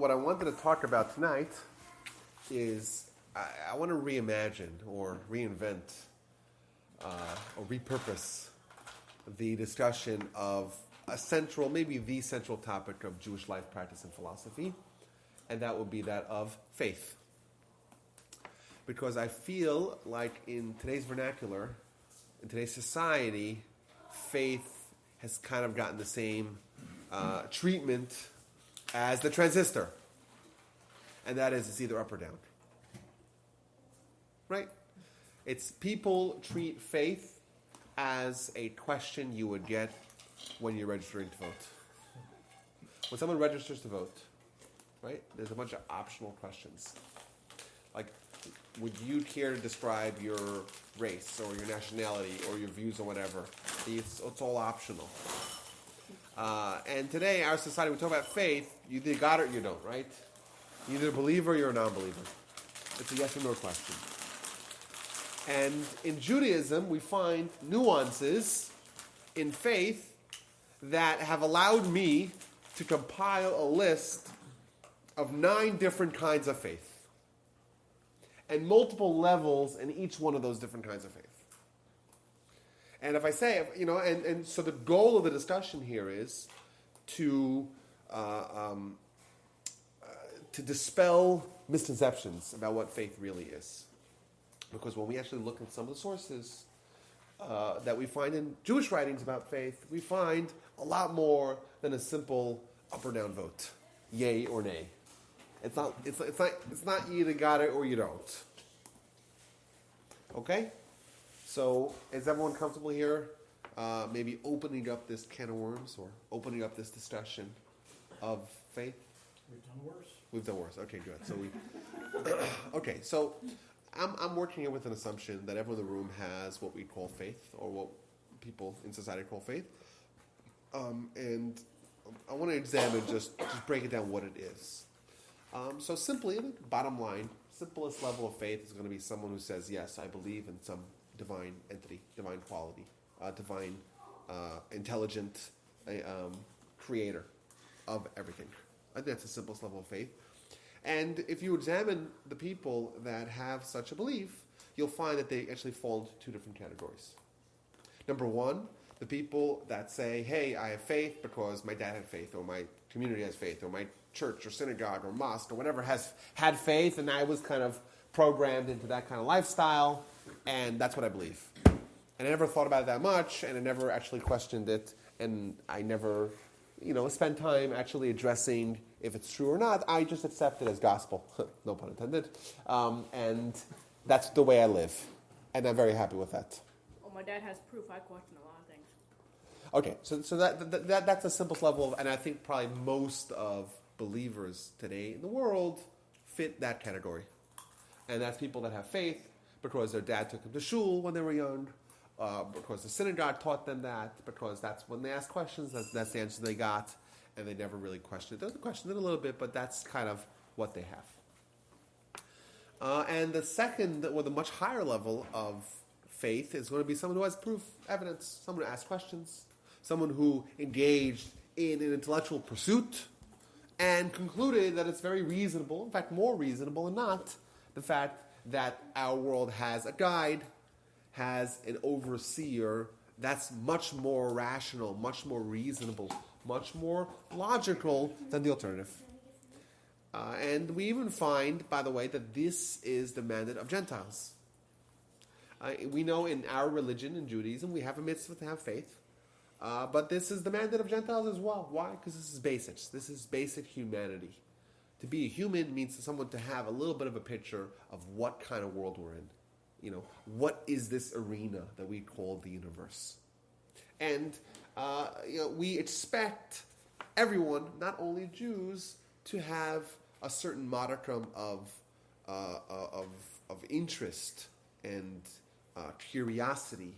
what I wanted to talk about tonight is I want to reimagine or reinvent or repurpose the discussion of a central, maybe the central topic of Jewish life, practice, and philosophy, and that would be that of faith. Because I feel like in today's vernacular, in today's society, faith has kind of gotten the same treatment as the transistor. And that is, it's either up or down. Right? It's people treat faith as a question you would get when you're registering to vote. When someone registers to vote, right, there's a bunch of optional questions. Like, would you care to describe your race or your nationality or your views or whatever? It's all optional. And today, our society, we talk about faith, you either got it or you don't, right? You're either a believer or you're a non-believer. It's a yes or no question. And in Judaism, we find nuances in faith that have allowed me to compile a list of 9 different kinds of faith. And multiple levels in each one of those different kinds of faith. And if I say, and so the goal of the discussion here is to dispel misconceptions about what faith really is. Because when we actually look at some of the sources that we find in Jewish writings about faith, we find a lot more than a simple up or down vote, yay or nay. It's not you either got it or you don't. Okay? So, is everyone comfortable here? Maybe opening up this can of worms or opening up this discussion of faith? We've done worse. Okay, good. So okay, so I'm working here with an assumption that everyone in the room has what we call faith, or what people in society call faith. And I want to examine, just break it down what it is. So simply, bottom line, simplest level of faith is going to be someone who says, yes, I believe in some divine entity, divine quality, divine, intelligent creator of everything. I think that's the simplest level of faith. And if you examine the people that have such a belief, you'll find that they actually fall into 2 different categories. Number one, the people that say, hey, I have faith because my dad had faith, or my community has faith, or my church or synagogue or mosque or whatever has had faith, and I was kind of programmed into that kind of lifestyle, and that's what I believe. And I never thought about it that much, and I never actually questioned it, and I never, spent time actually addressing if it's true or not. I just accept it as gospel, no pun intended, and that's the way I live, and I'm very happy with that. Well, my dad has proof. I question a lot of things. Okay, so that's the simplest level, and I think probably most of believers today in the world fit that category. And that's people that have faith because their dad took them to shul when they were young, because the synagogue taught them that, because that's when they asked questions, that's the answer they got, and they never really questioned it. They questioned it a little bit, but that's kind of what they have. And the second, or the much higher level of faith, is going to be someone who has proof, evidence, someone who asked questions, someone who engaged in an intellectual pursuit, and concluded that it's very reasonable, in fact more reasonable than not, the fact that our world has a guide, has an overseer that's much more rational, much more reasonable, much more logical than the alternative. And we even find, by the way, that this is the mandate of Gentiles. We know in our religion, in Judaism, we have a mitzvah to have faith. But this is the mandate of Gentiles as well. Why? Because this is basics. This is basic humanity. To be a human means for someone to have a little bit of a picture of what kind of world we're in. What is this arena that we call the universe? And we expect everyone, not only Jews, to have a certain modicum of interest and curiosity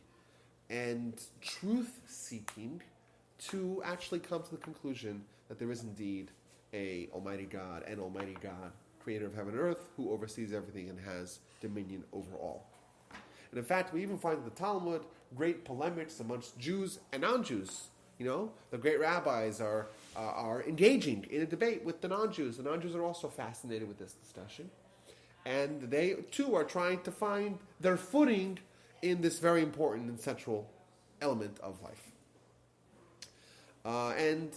and truth-seeking to actually come to the conclusion that there is indeed a Almighty God, creator of heaven and earth, who oversees everything and has dominion over all. And in fact, we even find in the Talmud great polemics amongst Jews and non-Jews. The great rabbis are are engaging in a debate with the non-Jews. The non-Jews are also fascinated with this discussion. And they, too, are trying to find their footing in this very important and central element of life. And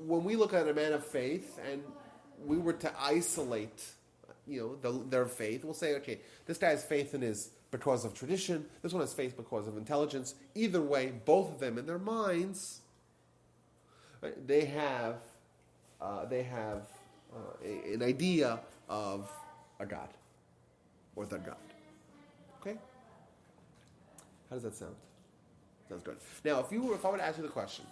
when we look at a man of faith and we were to isolate, their faith, we'll say, okay, this guy has faith in his because of tradition. This one has faith because of intelligence. Either way, both of them in their minds, they have an idea of a God or the God. Okay? How does that sound? Sounds good. Now, if I were to ask you the question,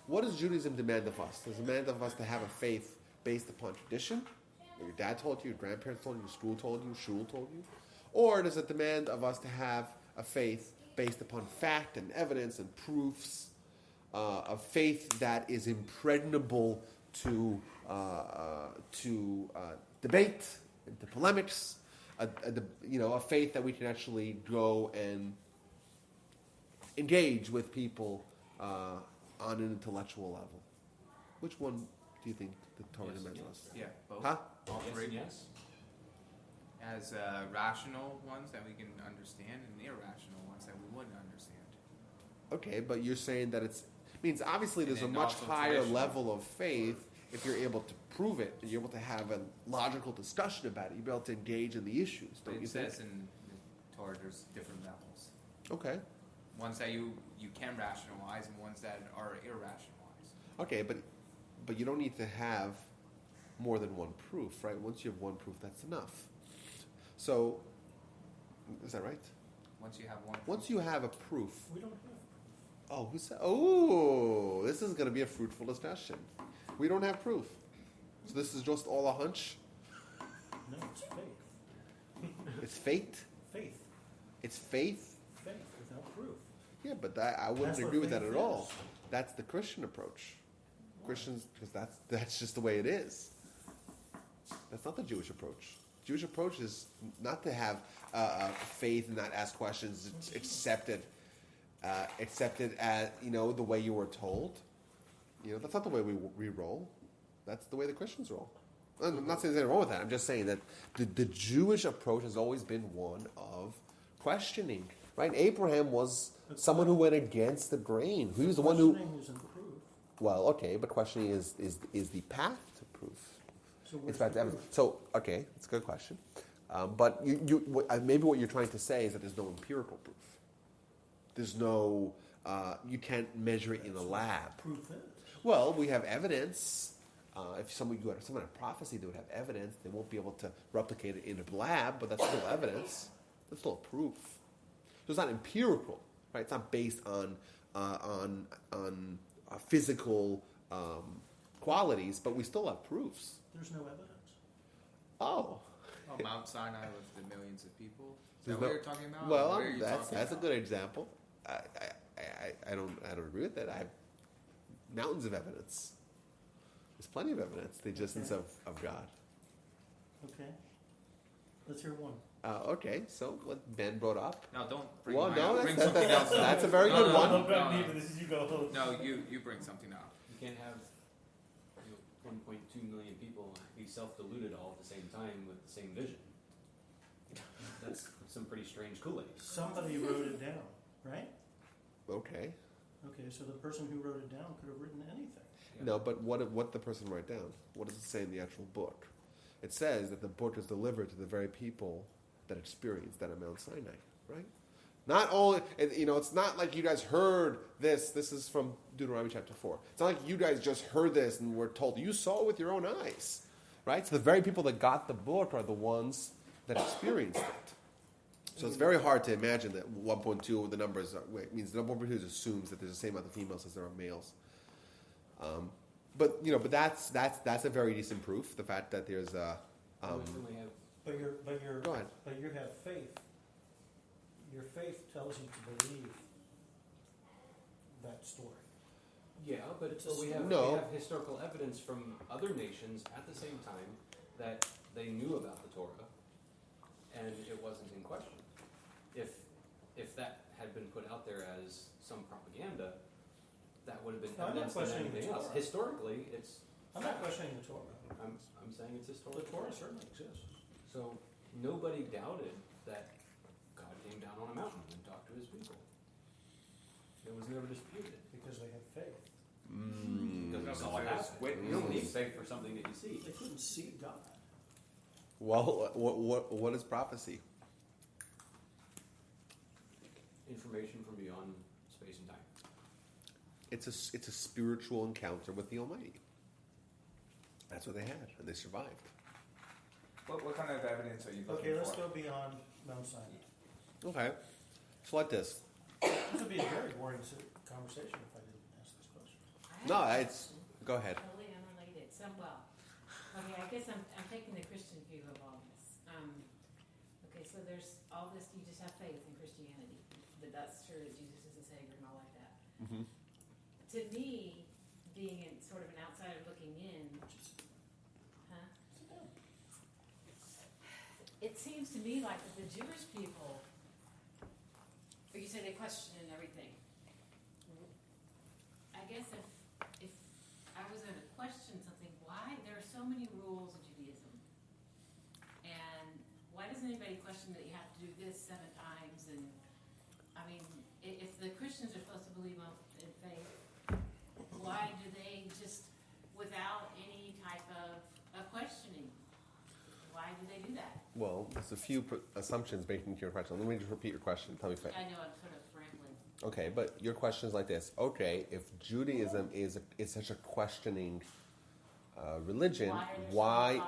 what does Judaism demand of us? Does it demand of us to have a faith based upon tradition? Your dad told you, your grandparents told you, your school told you, shul told you? Or does it demand of us to have a faith based upon fact and evidence and proofs, a faith that is impregnable to debate and to polemics, a faith that we can actually go and engage with people on an intellectual level? Which one do you think the Torah demands of us? Yeah, both. Huh? All three. Yes. As rational ones that we can understand and irrational ones that we wouldn't understand. Okay, but you're saying that means obviously there's a And then much also higher traditional. level of faith if you're able to prove it and you're able to have a logical discussion about it. You're able to engage in the issues, don't you It think? says in the Torah there's different levels. Okay. Ones that you can rationalize and ones that are irrationalized. Okay, but you don't need to have more than one proof, right? Once you have one proof, that's enough. So, is that right? Once you have one. Once you have a proof. We don't have. Oh, who said? Oh, this is going to be a fruitful discussion. We don't have proof. So this is just all a hunch? No, it's faith. It's fate? Faith. It's faith? Faith without proof. Yeah, but I wouldn't That's what agree with that faith at all. is. That's the Christian approach. Christians, because that's just the way it is. That's not the Jewish approach. Jewish approach is not to have faith and not ask questions. It's accepted as the way you were told. That's not the way we roll. That's the way the Christians roll. I'm not saying there's anything wrong with that. I'm just saying that the Jewish approach has always been one of questioning. Right? Abraham was someone who went against the grain. He was the one who. Questioning isn't proof. Well, okay, but questioning is the path to proof. So It's where's about the evidence. proof? So, okay, it's a good question. But maybe what you're trying to say is that there's no empirical proof. There's no, you can't measure it in a lab. Proof is. Well, we have evidence. If someone had a prophecy, they would have evidence. They won't be able to replicate it in a lab, but that's still evidence. That's still proof. So it's not empirical, right? It's not based on physical qualities, but we still have proofs. There's no evidence. Oh. Oh, Mount Sinai with the millions of people. Is There's that what no- you're talking about? Well, What are you that's talking a about? good example. I don't agree with that. I have mountains of evidence. There's plenty of evidence. The existence of God. Okay. Let's hear one. Okay, so what Ben brought up. No, don't bring Well, mine no, up. Bring that's something else up. that's a very No, good no, one. no. Don't me, but this is you go. No, you bring something up. You can't have 1.2 million people be self-deluded all at the same time with the same vision. That's some pretty strange Kool-Aid. Somebody wrote it down, right? Okay. Okay, so the person who wrote it down could have written anything. No, but what the person write down? What does it say in the actual book? It says that the book is delivered to the very people that experienced that at Mount Sinai, right? Not only, it's not like you guys heard this. This is from Deuteronomy chapter 4. It's not like you guys just heard this and were told. You saw it with your own eyes, right? So the very people that got the book are the ones that experienced it. So it's very hard to imagine that 1.2, the numbers means the 1.2 assumes that there's the same amount of females as there are males. But that's a very decent proof. The fact that there's a. We have But Go ahead. But you have faith. Your faith tells you to believe that story. Yeah, but It's we a- have, No. we have historical evidence from other nations at the same time that they knew about the Torah, and it wasn't in question. If that had been put out there as some propaganda, that would have been No, I'm not evidence than questioning the anything else. Torah. Historically, it's. I'm not questioning the Torah. I'm saying it's The historical. Torah certainly exists. So nobody doubted that God came down on a mountain and talked to his people. It was never disputed. Because they had faith. Because No, we saw but it there's happen. witnesses. You don't need faith for something that you see. They couldn't see God. Well, what is prophecy? Information from beyond space and time. It's a spiritual encounter with the Almighty. That's what they had, and they survived. What kind of evidence are you looking Okay, for? let's go beyond Mount Sinai. Okay, so like this. This would be a very boring conversation if I didn't ask this question. No, it's go ahead. Totally unrelated. Okay, I guess I'm taking the Christian view of all this. Okay, so there's all this, you just have faith in Christianity. That's true that Jesus is the Savior and all like that. Mm-hmm. To me, being in sort of an outsider looking in, huh? It seems to me like that the Jewish people, or you say they question everything. I guess if I was going to question something, why there are so many rules in Judaism, and why doesn't anybody question that you have to do this 7 times? And I mean, if the Christians are supposed to believe in faith, why do they just, without any type of questioning, why do they do that? Well, there's a few assumptions baked into your question. Let me just repeat your question. Tell me if I know I'm sort of rambling. Okay, but your question is like this. Okay, if Judaism is such a questioning religion, Why are there so many why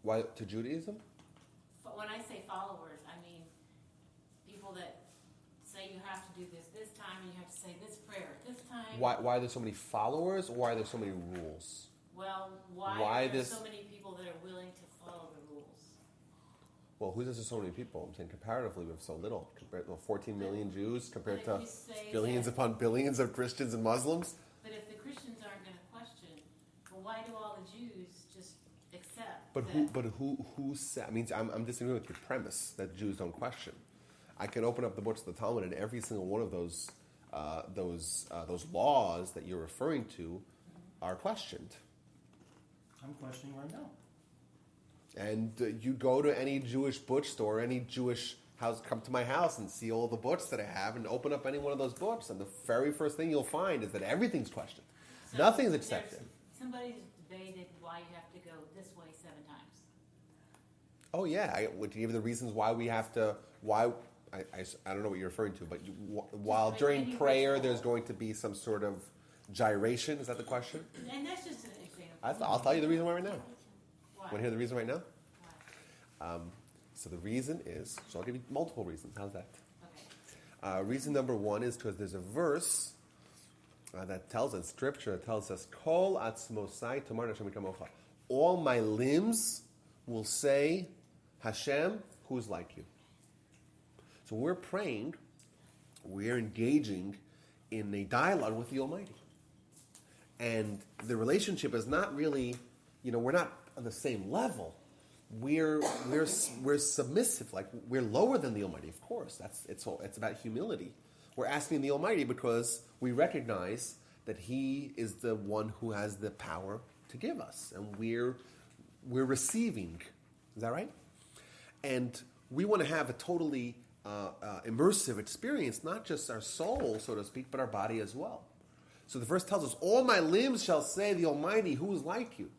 followers? to Judaism? But when I say followers, I mean people that say you have to do this time, and you have to say this prayer at this time. Why are there so many followers, or why are there so many rules? Well, why Why are there this- so many people that are willing to follow the rules? Well, who says there's so many people? I'm saying comparatively, we have so little. Compared to 14 million Jews compared But to if you say billions that- upon billions of Christians and Muslims. But if the Christians aren't going to question, well, why do all the Jews just accept? But that? who said? I mean, I'm disagreeing with your premise that Jews don't question. I can open up the books of the Talmud, and every single one of those laws that you're referring to are questioned. I'm questioning right now. And you go to any Jewish bookstore, any Jewish house, come to my house and see all the books that I have, and open up any one of those books, and the very first thing you'll find is that everything's questioned. So Nothing's there's- accepted. Somebody's debated why you have to go this way 7 times. Oh yeah, I would give you the reasons why we have to. Why I don't know what you're referring to, but while like during any prayer ritual. there's going to be some sort of gyration. Is that the question? And that's just an example. I'll tell you the reason why right now. Why? Want to hear the reason right now? Why? So the reason is. So I'll give you multiple reasons. How's that? Okay. Reason number one is because there's a verse that tells us, scripture that tells us, Kol atzmosai tomar Hashem itamocha. All my limbs will say, Hashem, who's like you. So we're praying, we're engaging in a dialogue with the Almighty. And the relationship is not really, we're not on the same level. We're submissive, like we're lower than the Almighty, of course. It's about humility. We're asking the Almighty because we recognize that He is the one who has the power to give us, and we're receiving. Is that right? And we want to have a totally immersive experience, not just our soul, so to speak, but our body as well. So the verse tells us, all my limbs shall say the Almighty, who is like you.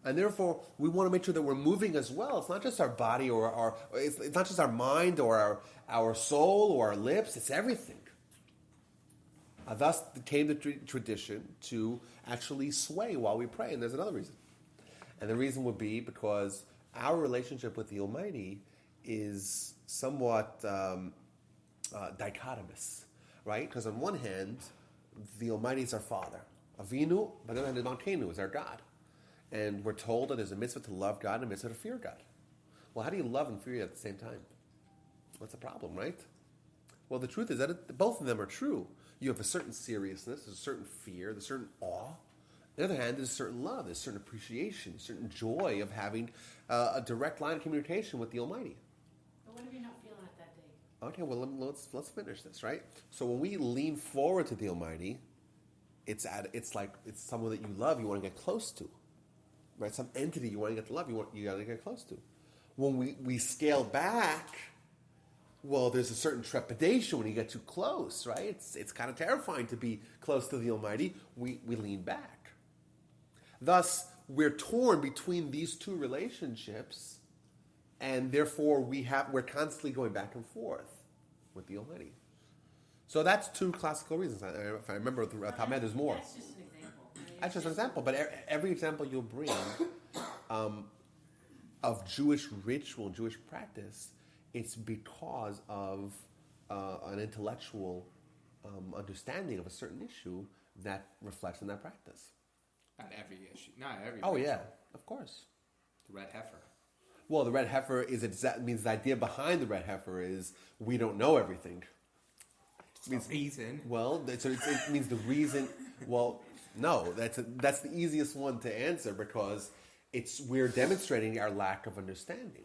And therefore, we want to make sure that we're moving as well. It's not just our body or it's not just our mind or our soul or our lips. It's everything. Thus came the tradition to actually sway while we pray. And there's another reason. And the reason would be because our relationship with the Almighty is somewhat dichotomous, right? Because on one hand, the Almighty is our Father. Avinu, but on the other hand, Malkeinu is our God. And we're told that there's a mitzvah to love God and a mitzvah to fear God. Well, how do you love and fear at the same time? What's the problem, right? Well, the truth is that both of them are true. You have a certain seriousness, there's a certain fear, there's a certain awe. On the other hand, there's a certain love, there's a certain appreciation, a certain joy of having a direct line of communication with the Almighty. But what if you're not feeling it that day? Okay, well, let's finish this, right? So when we lean forward to the Almighty, it's someone that you love, you want to get close to, right? Some entity you want to get to love, you got to get close to. When we scale back, well, there's a certain trepidation when you get too close, right? It's kind of terrifying to be close to the Almighty. We lean back. Thus, we're torn between these two relationships, and therefore we're constantly going back and forth with the Almighty. So that's two classical reasons. If I remember off the top of my head, there's more. That's just an example. I mean, That's just an it's example, but every example you'll bring of Jewish ritual, Jewish practice, it's because of an intellectual understanding of a certain issue that reflects in that practice. Not every issue. Not every. Oh ritual. yeah, of course. The red heifer. Well, the red heifer means the idea behind the red heifer is we don't know everything. It means reason. Well, it means the reason. Well, no, that's the easiest one to answer because we're demonstrating our lack of understanding.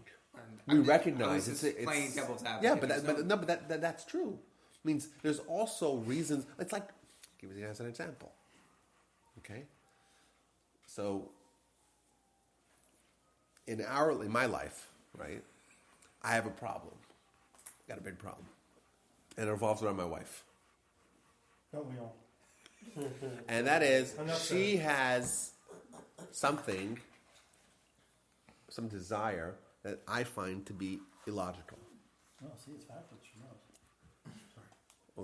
We recognize it's it's playing devil's advocate. yeah, but that's true. It means there's also reasons. It's like, give you guys an example. Okay, so in my life, right, I have a problem. Got a big problem, and it revolves around my wife. Don't we all? And that is, Enough she has some desire that I find to be illogical. No, see, it's backwards. She knows. Sorry.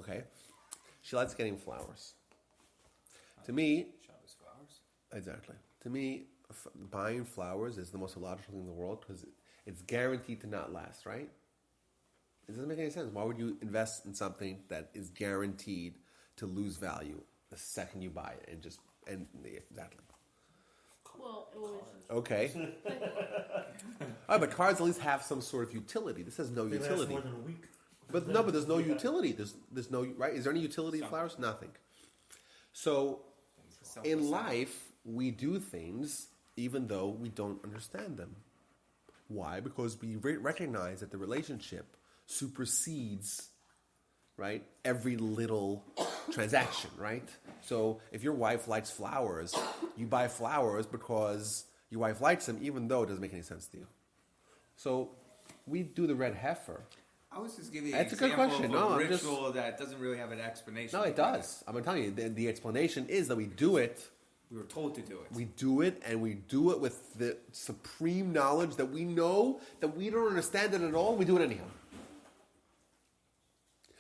Okay? She likes getting flowers. To me, Shabbos flowers. exactly. To me, buying flowers is the most illogical thing in the world because it's guaranteed to not last, right? It doesn't make any sense. Why would you invest in something that is guaranteed to lose value the second you buy it? Exactly. Well, it was. Okay. All right, but cards at least have some sort of utility. This has no They last utility. more than a week. But there's no utility. There's no, right? Is there any utility in flowers? Nothing. So in life, we do things even though we don't understand them. Why? Because we recognize that the relationship supersedes, right, every little transaction, right? So if your wife likes flowers, you buy flowers because your wife likes them, even though it doesn't make any sense to you. So we do the red heifer. I was just giving you That's an a good example question. of No, a I'm just- ritual that doesn't really have an explanation. No, it does. I'm telling you, the explanation is that we do it. We were told to do it. We do it, and we do it with the supreme knowledge that we know that we don't understand it at all. We do it anyhow.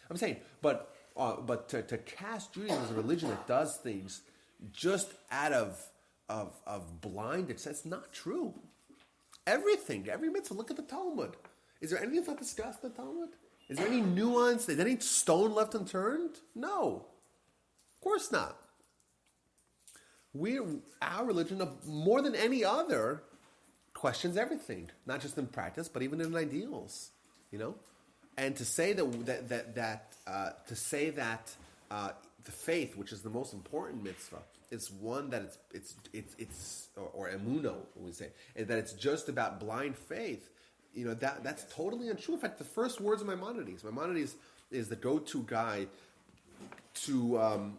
I'm saying, but to cast Judaism as a religion that does things just out of blind, it's not true. Everything, every mitzvah. Look at the Talmud. Is there anything that's not discussed in the Talmud? Is there any nuance? Is there any stone left unturned? No, of course not. Our religion, more than any other, questions everything, not just in practice, but even in ideals. You know, and to say that the faith, which is the most important mitzvah, is one that it's or emuno, we say, and that it's just about blind faith. You know, that's totally untrue. In fact, the first words of Maimonides is the go-to guy to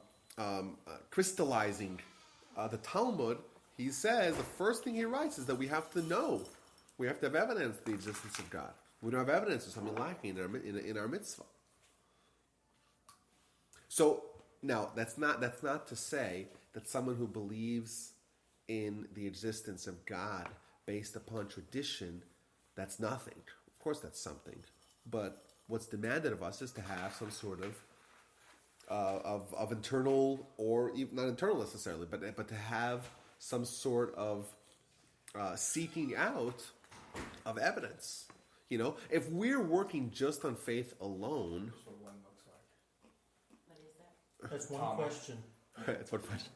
crystallizing the Talmud. He says the first thing he writes is that we have to know, we have to have evidence of the existence of God. We don't have evidence of something lacking in our mitzvah. So now that's not to say that someone who believes in the existence of God based upon tradition, that's nothing. Of course, that's something. But what's demanded of us is to have some sort of internal, or even not internal necessarily, but to have some sort of seeking out of evidence. You know, if we're working just on faith alone, That's what one looks like. What is that? That's one Thomas. question. that's what question.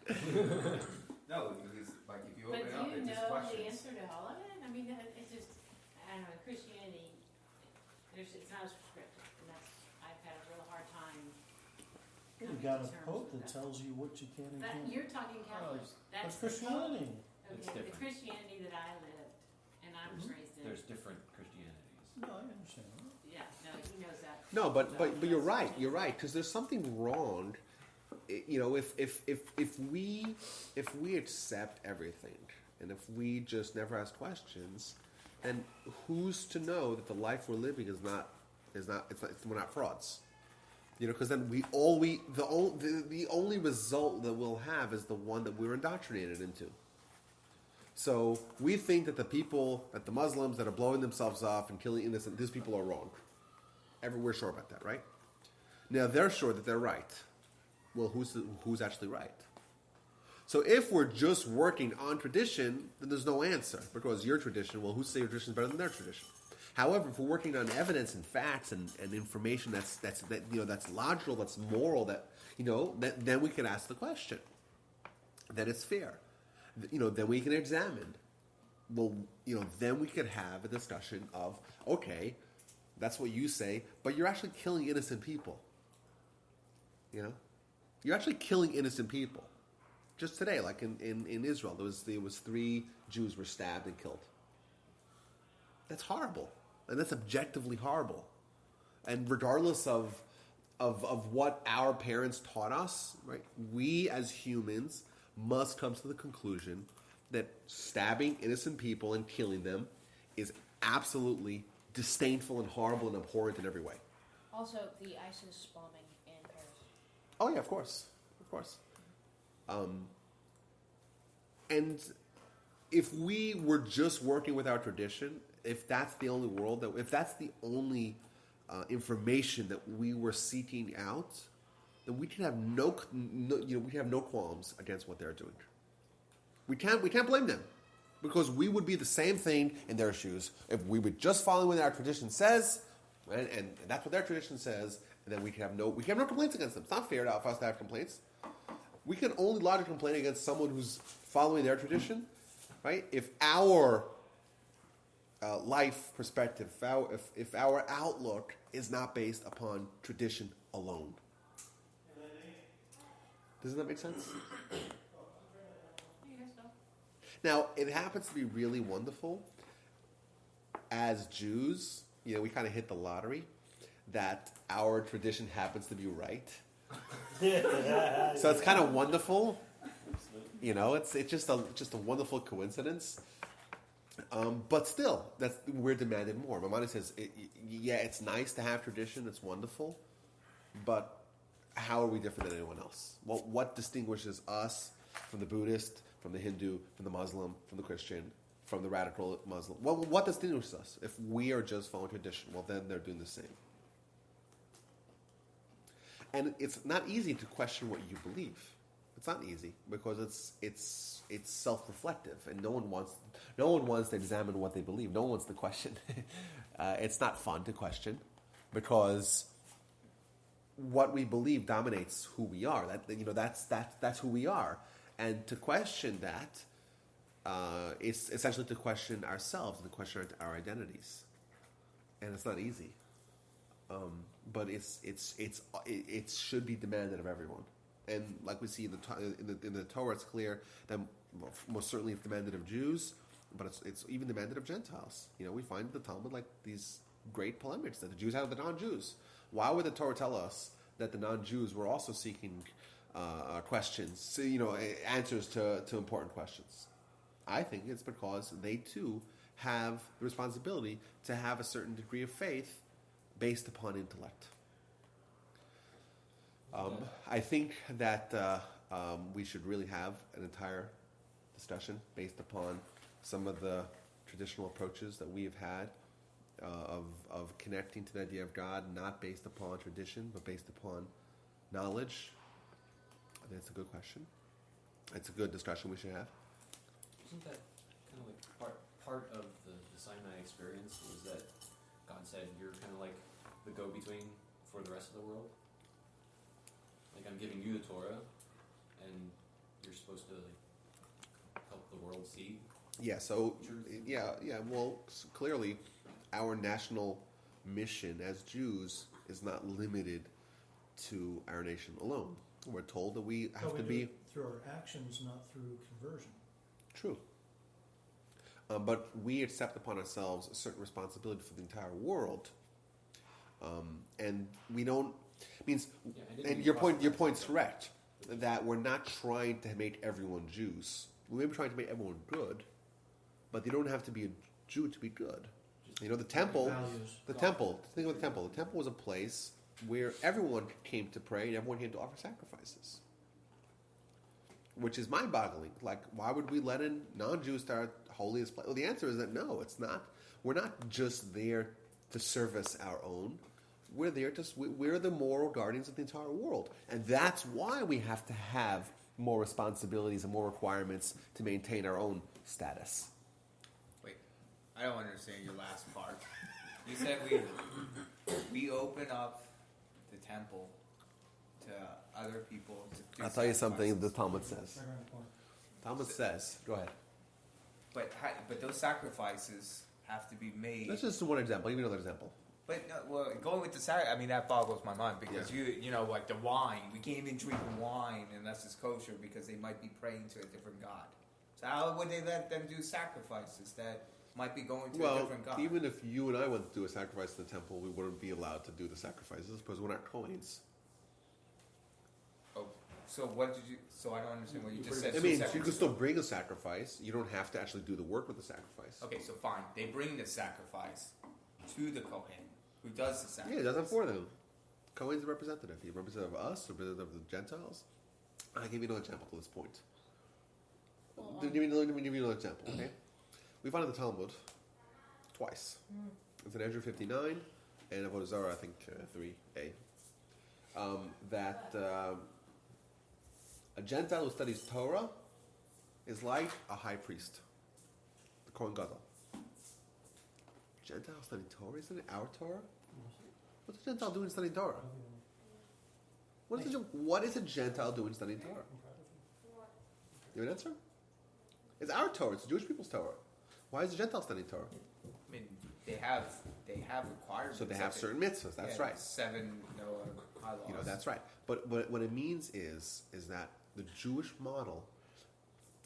No, because like if you But open up, do you it's just know the questions. answer to all of it? I mean, it's just, I don't know, Christianity, it's not as prescriptive, and I've had a real hard time You coming got to a terms pope with that that. tells you what you can and That, can't. you're talking Catholic, That's that's the Pope. Christianity. It's Okay, the different. Christianity that I lived, and I was raised in, There's different Christianities. No, I understand. yeah, no, he knows that. No, but you're right. You're right, because there's something wrong if we accept everything, and if we just never ask questions, then who's to know that the life we're living we're not frauds? Because then the only result that we'll have is the one that we're indoctrinated into. So we think that the Muslims that are blowing themselves up and killing innocent, these people are wrong. We're sure about that, right? Now they're sure that they're right. Well, who's actually right? So if we're just working on tradition, then there's no answer, because your tradition, well, who say your tradition is better than their tradition? However, if we're working on evidence and facts and information that's logical, that's moral, then we can ask the question. Then it's fair. Then we can examine. Well, then we could have a discussion of, okay, that's what you say, but you're actually killing innocent people. You're actually killing innocent people. Just today, like in Israel, there was 3 Jews were stabbed and killed. That's horrible. And that's objectively horrible. And regardless of what our parents taught us, right, we as humans must come to the conclusion that stabbing innocent people and killing them is absolutely disdainful and horrible and abhorrent in every way. Also, the ISIS bombing in Paris. Oh yeah, of course. And if we were just working with our tradition, if that's the only if that's the only information that we were seeking out, then we can have we have no qualms against what they're doing. We can't blame them, because we would be the same thing in their shoes if we would just follow what our tradition says, and that's what their tradition says, and then we have no complaints against them. It's not fair for us to have complaints. We can only lodge a complaint against someone who's following their tradition, right? If our life perspective, if our outlook is not based upon tradition alone. Doesn't that make sense? Now, it happens to be really wonderful as Jews, we kind of hit the lottery that our tradition happens to be right. So it's kind of wonderful. It's just a wonderful coincidence. But still, we're demanded more. Maimonides says, it's nice to have tradition, it's wonderful, but how are we different than anyone else? What distinguishes us from the Buddhist, from the Hindu, from the Muslim, from the Christian, from the radical Muslim? What distinguishes us? If we are just following tradition, well, then they're doing the same. And it's not easy to question what you believe. It's not easy because it's self-reflective, and no one wants to examine what they believe. No one wants to question. It's not fun to question, because what we believe dominates who we are. That's who we are, and to question that is essentially to question ourselves and to question our identities, and it's not easy. But it should be demanded of everyone. And like we see in the Torah, it's clear that most certainly it's demanded of Jews, but it's even demanded of Gentiles. We find in the Talmud like these great polemics that the Jews had with the non-Jews. Why would the Torah tell us that the non-Jews were also seeking questions, answers to important questions? I think it's because they too have the responsibility to have a certain degree of faith based upon intellect. I think that we should really have an entire discussion based upon some of the traditional approaches that we have had of connecting to the idea of God, not based upon tradition, but based upon knowledge. I think it's a good question. It's a good discussion we should have. Isn't that kind of like part of the Sinai experience was that God said you're kind of like the go-between for the rest of the world? Like, I'm giving you the Torah, and you're supposed to help the world see. Yeah. So truth. yeah. Well, clearly, our national mission as Jews is not limited to our nation alone. We're told that we have to be through our actions, not through conversion. true. But we accept upon ourselves a certain responsibility for the entire world, and we don't. Means, and your point's correct. that we're not trying to make everyone Jews. We may be trying to make everyone good, but you don't have to be a Jew to be good. You know, the temple. Values. The temple. Think of the temple. The temple was a place where everyone came to pray and everyone came to offer sacrifices, which is mind-boggling. Like, why would we let in non-Jews to our holiest place? Well, the answer is that no, it's not. We're not just there to service our own. We're there to. We're the moral guardians of the entire world, and that's why we have to have more responsibilities and more requirements to maintain our own status. Wait, I don't understand your last part. You said we open up the temple to other people. To do I'll tell you something the sacrifices. Talmud says. Right around the corner. Talmud says, go ahead. But those sacrifices have to be made. That's just one example. Give me another example. But no, well, going with the I mean, that boggles my mind because you know, like the wine, we can't even drink wine unless it's kosher because they might be praying to a different god. So how would they let them do sacrifices that might be going to a Well, different god? even if you and I went to do a sacrifice in the temple, we wouldn't be allowed to do the sacrifices because we're not Kohanes. Oh, so what did you? So I don't understand what you just said. I two mean, seconds you can ago. still bring a sacrifice. You don't have to actually do the work with the sacrifice. Okay, so fine. They bring the sacrifice to the Kohen, who does the sacrifice. Yeah, it does it for them. Kohen's a representative. He's a representative of us, a representative of the Gentiles. I'll give you another example to this point. Well, Let me give you another example, okay? We find in the Talmud twice. It's in Ezra 59 and Avodah Zarah, I think 3a. That a Gentile who studies Torah is like a high priest, the Kohen Gadol. Gentile studying Torah? Isn't it our Torah? What's a Gentile doing studying Torah? What is a Gentile doing studying Torah? You have an answer? It's our Torah. It's the Jewish people's Torah. Why is a Gentile studying Torah? I mean, they have requirements. So they have certain mitzvahs. That's right. 7 bylaws. You know, that's right. But what it means is that the Jewish model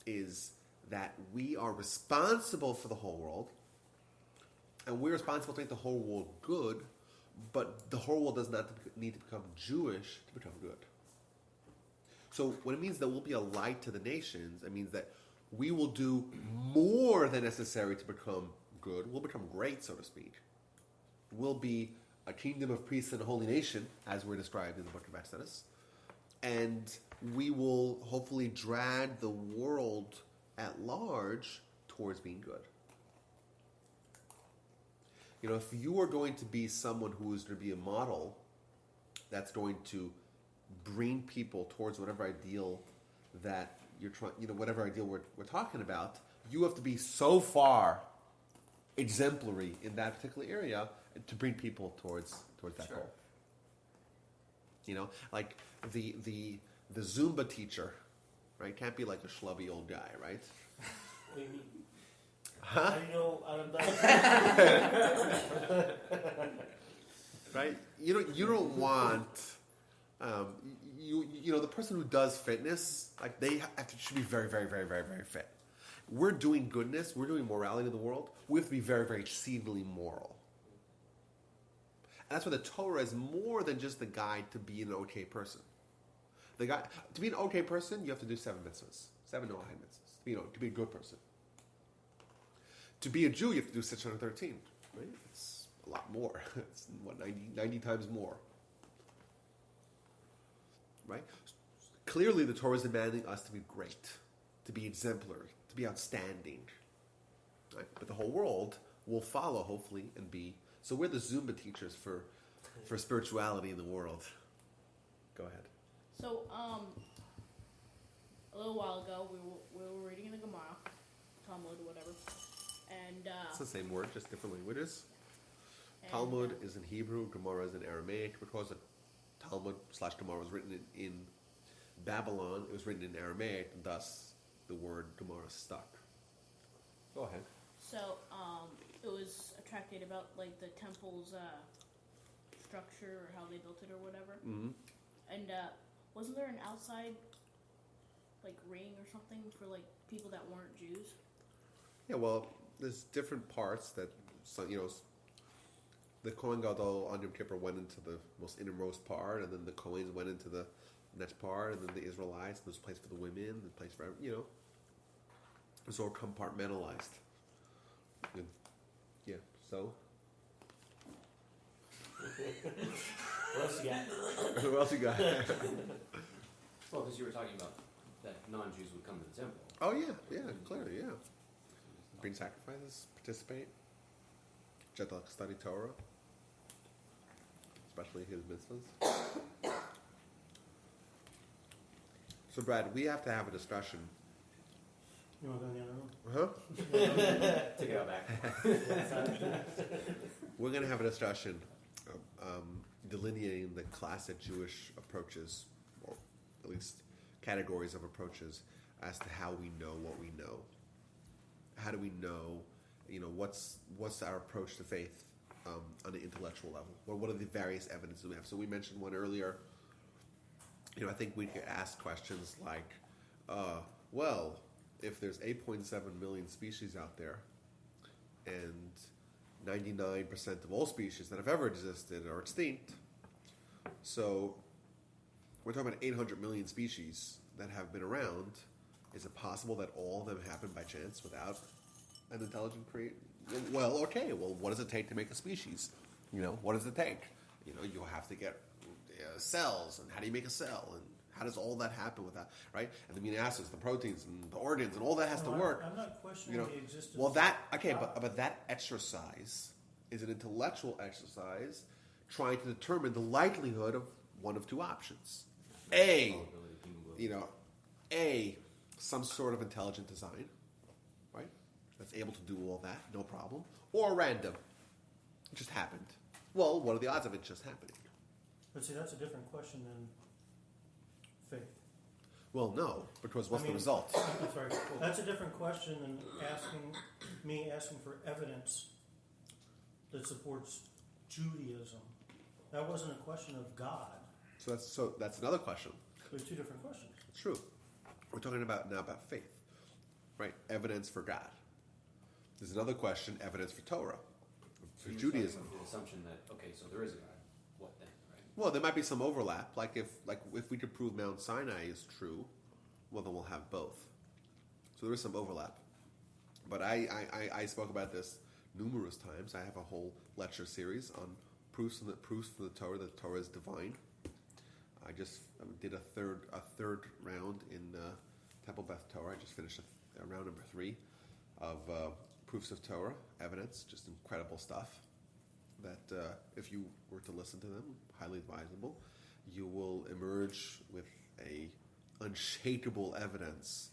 is that we are responsible for the whole world, and we're responsible to make the whole world good, but the whole world does not need to become Jewish to become good. So what it means that we'll be a light to the nations, it means that we will do more than necessary to become good. We'll become great, so to speak. We'll be a kingdom of priests and a holy nation, as we're described in the book of Exodus. And we will hopefully drag the world at large towards being good. You know, if you are going to be someone who is going to be a model that's going to bring people towards whatever ideal that you're trying, you know, whatever ideal we're talking about, you have to be so far exemplary in that particular area to bring people towards that Sure. goal. You know, like the Zumba teacher, right? Can't be like a schlubby old guy, right? What do you mean? Huh? I know, I'm Right? You don't want you know the person who does fitness, like they should be very, very, very, very, very fit. We're doing goodness, we're doing morality in the world. We have to be very, very exceedingly moral. And that's why the Torah is more than just the guide to be an okay person. The guy to be an okay person, you have to do 7 mitzvahs, 7 Noahide mitzvahs. To be a good person. To be a Jew, you have to do 613. Right? It's a lot more. It's 90 times more. Right? Clearly, the Torah is demanding us to be great, to be exemplary, to be outstanding. Right? But the whole world will follow, hopefully, and be. So we're the Zumba teachers for spirituality in the world. Go ahead. So, a little while ago, we were reading in the Gemara, Talmud, whatever, and It's the same word, just different languages. and, Talmud is in Hebrew, Gemara is in Aramaic. Because the Talmud/Gemara was written in Babylon, it was written in Aramaic, and thus the word Gemara stuck. Go ahead. So, it was a tractate about like the temple's structure or how they built it or whatever. Mm-hmm. And wasn't there an outside like ring or something for like people that weren't Jews? Yeah, well, there's different parts that, the Kohen Gadol on Yom Kippur went into the most innermost part, and then the Kohanes went into the and that's part, and then the Israelites, and there's a place for the women, and a place for, it's all compartmentalized. And, yeah, so. What else you got? Who else you got? Well, because you were talking about that non-Jews would come to the temple. Oh, yeah, clearly, yeah. Bring sacrifices, participate, study Torah, especially his mitzvahs. So, Brad, we have to have a discussion. You want to go in the other room? Huh? Take it out back. We're going to have a discussion delineating the classic Jewish approaches, or at least categories of approaches, as to how we know what we know. How do we know, what's our approach to faith on an intellectual level? What are the various evidences we have? So we mentioned one earlier. I think we could ask questions like, well, if there's 8.7 million species out there, and 99% of all species that have ever existed are extinct, so we're talking about 800 million species that have been around. Is it possible that all of them happened by chance without an intelligent creator? Well, okay. Well, what does it take to make a species? What does it take? You have to get cells, and how do you make a cell, and how does all that happen with that, right? And the amino acids, the proteins, and the organs, and all that has to work. I'm not questioning the existence. Well, but that exercise is an intellectual exercise trying to determine the likelihood of one of two options. Some sort of intelligent design, right? That's able to do all that, no problem. Or random. It just happened. Well, what are the odds of it just happening? But see, that's a different question than faith. Well, no, because what's the result? I'm sorry. That's a different question than asking for evidence that supports Judaism. That wasn't a question of God. So that's another question. There's two different questions. It's true. We're talking about faith, right? Evidence for God. There's another question: evidence for Torah, for Judaism. The assumption that so there is a God. What then, right? Well, there might be some overlap. Like if we could prove Mount Sinai is true, well, then we'll have both. So there is some overlap. But I spoke about this numerous times. I have a whole lecture series on proofs for the Torah that the Torah is divine. I just did a third round in Temple Beth Torah. I just finished round number 3 of proofs of Torah evidence. Just incredible stuff. That if you were to listen to them, highly advisable. You will emerge with a unshakable evidence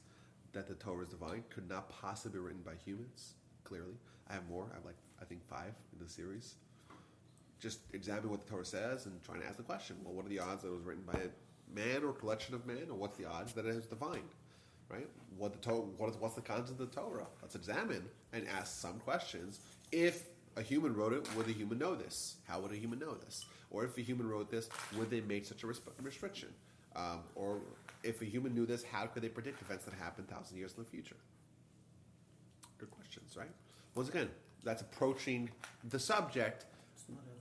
that the Torah is divine. Could not possibly be written by humans. Clearly, I have more. I have I think 5 in the series. Just examine what the Torah says and trying to ask the question, well, what are the odds that it was written by a man or collection of men, or what's the odds that it is divine, right? What's the content of the Torah? Let's examine and ask some questions. If a human wrote it, would a human know this? How would a human know this? Or if a human wrote this, would they make such a restriction? Or if a human knew this, how could they predict events that happen 1,000 years in the future? Good questions, right? Once again, that's approaching the subject. It's not evidence.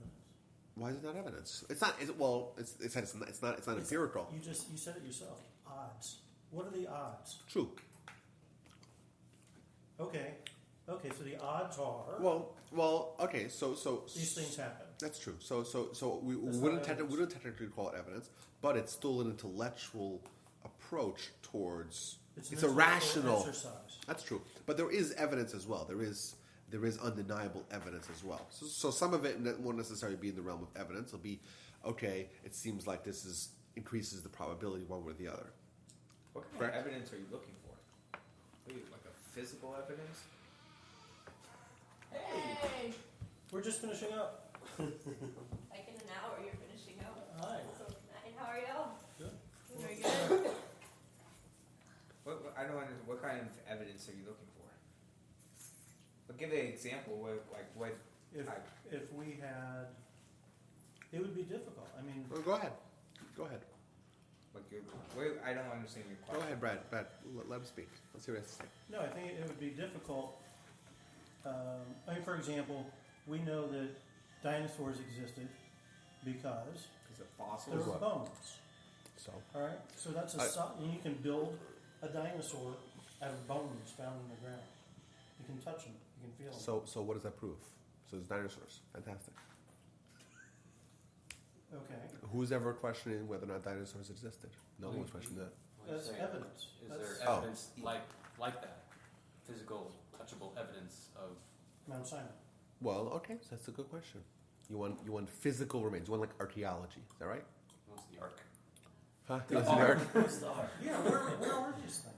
Why is it not evidence? It's not. It's not empirical. You said it yourself. Odds. What are the odds? True. Okay. So the odds are. Well. Okay. So these things happen. That's true. So we That's wouldn't not evidence. technically call it evidence, but it's still an intellectual approach towards. It's an a rational exercise. That's true. But there is evidence as well. There is undeniable evidence as well. So some of it won't necessarily be in the realm of evidence. It'll be, okay, it seems like this increases the probability one way or the other. What kind Correct? of evidence are you looking for? Like a physical evidence? Hey! We're just finishing up. Like in an hour, you're finishing up. Hi. So, and how are y'all? Good. Very good. I don't understand. What kind of evidence are you looking for? But give an example. What type? If we had, it would be difficult. I mean, Well, go ahead. I don't understand your question. Go ahead, Brad. Let him speak. Let's hear what he has to say. no, I think it would be difficult. For example, we know that dinosaurs existed because Is it there fossils? were bones. So All right, so that's and you can build a dinosaur out of bones found in the ground. You can touch them, you can feel them. so what does that prove? So it's dinosaurs. Fantastic. Okay, Who's ever questioning whether or not dinosaurs existed? No Well, one's questioned that. What are you that's saying? evidence. Is That's there Oh. evidence like that? Physical, touchable evidence of Mount Sinai. Well, okay, so that's a good question. You want physical remains. You want like archaeology. Is that right? what's the ark? Huh? That's an arch- Yeah, where are these things?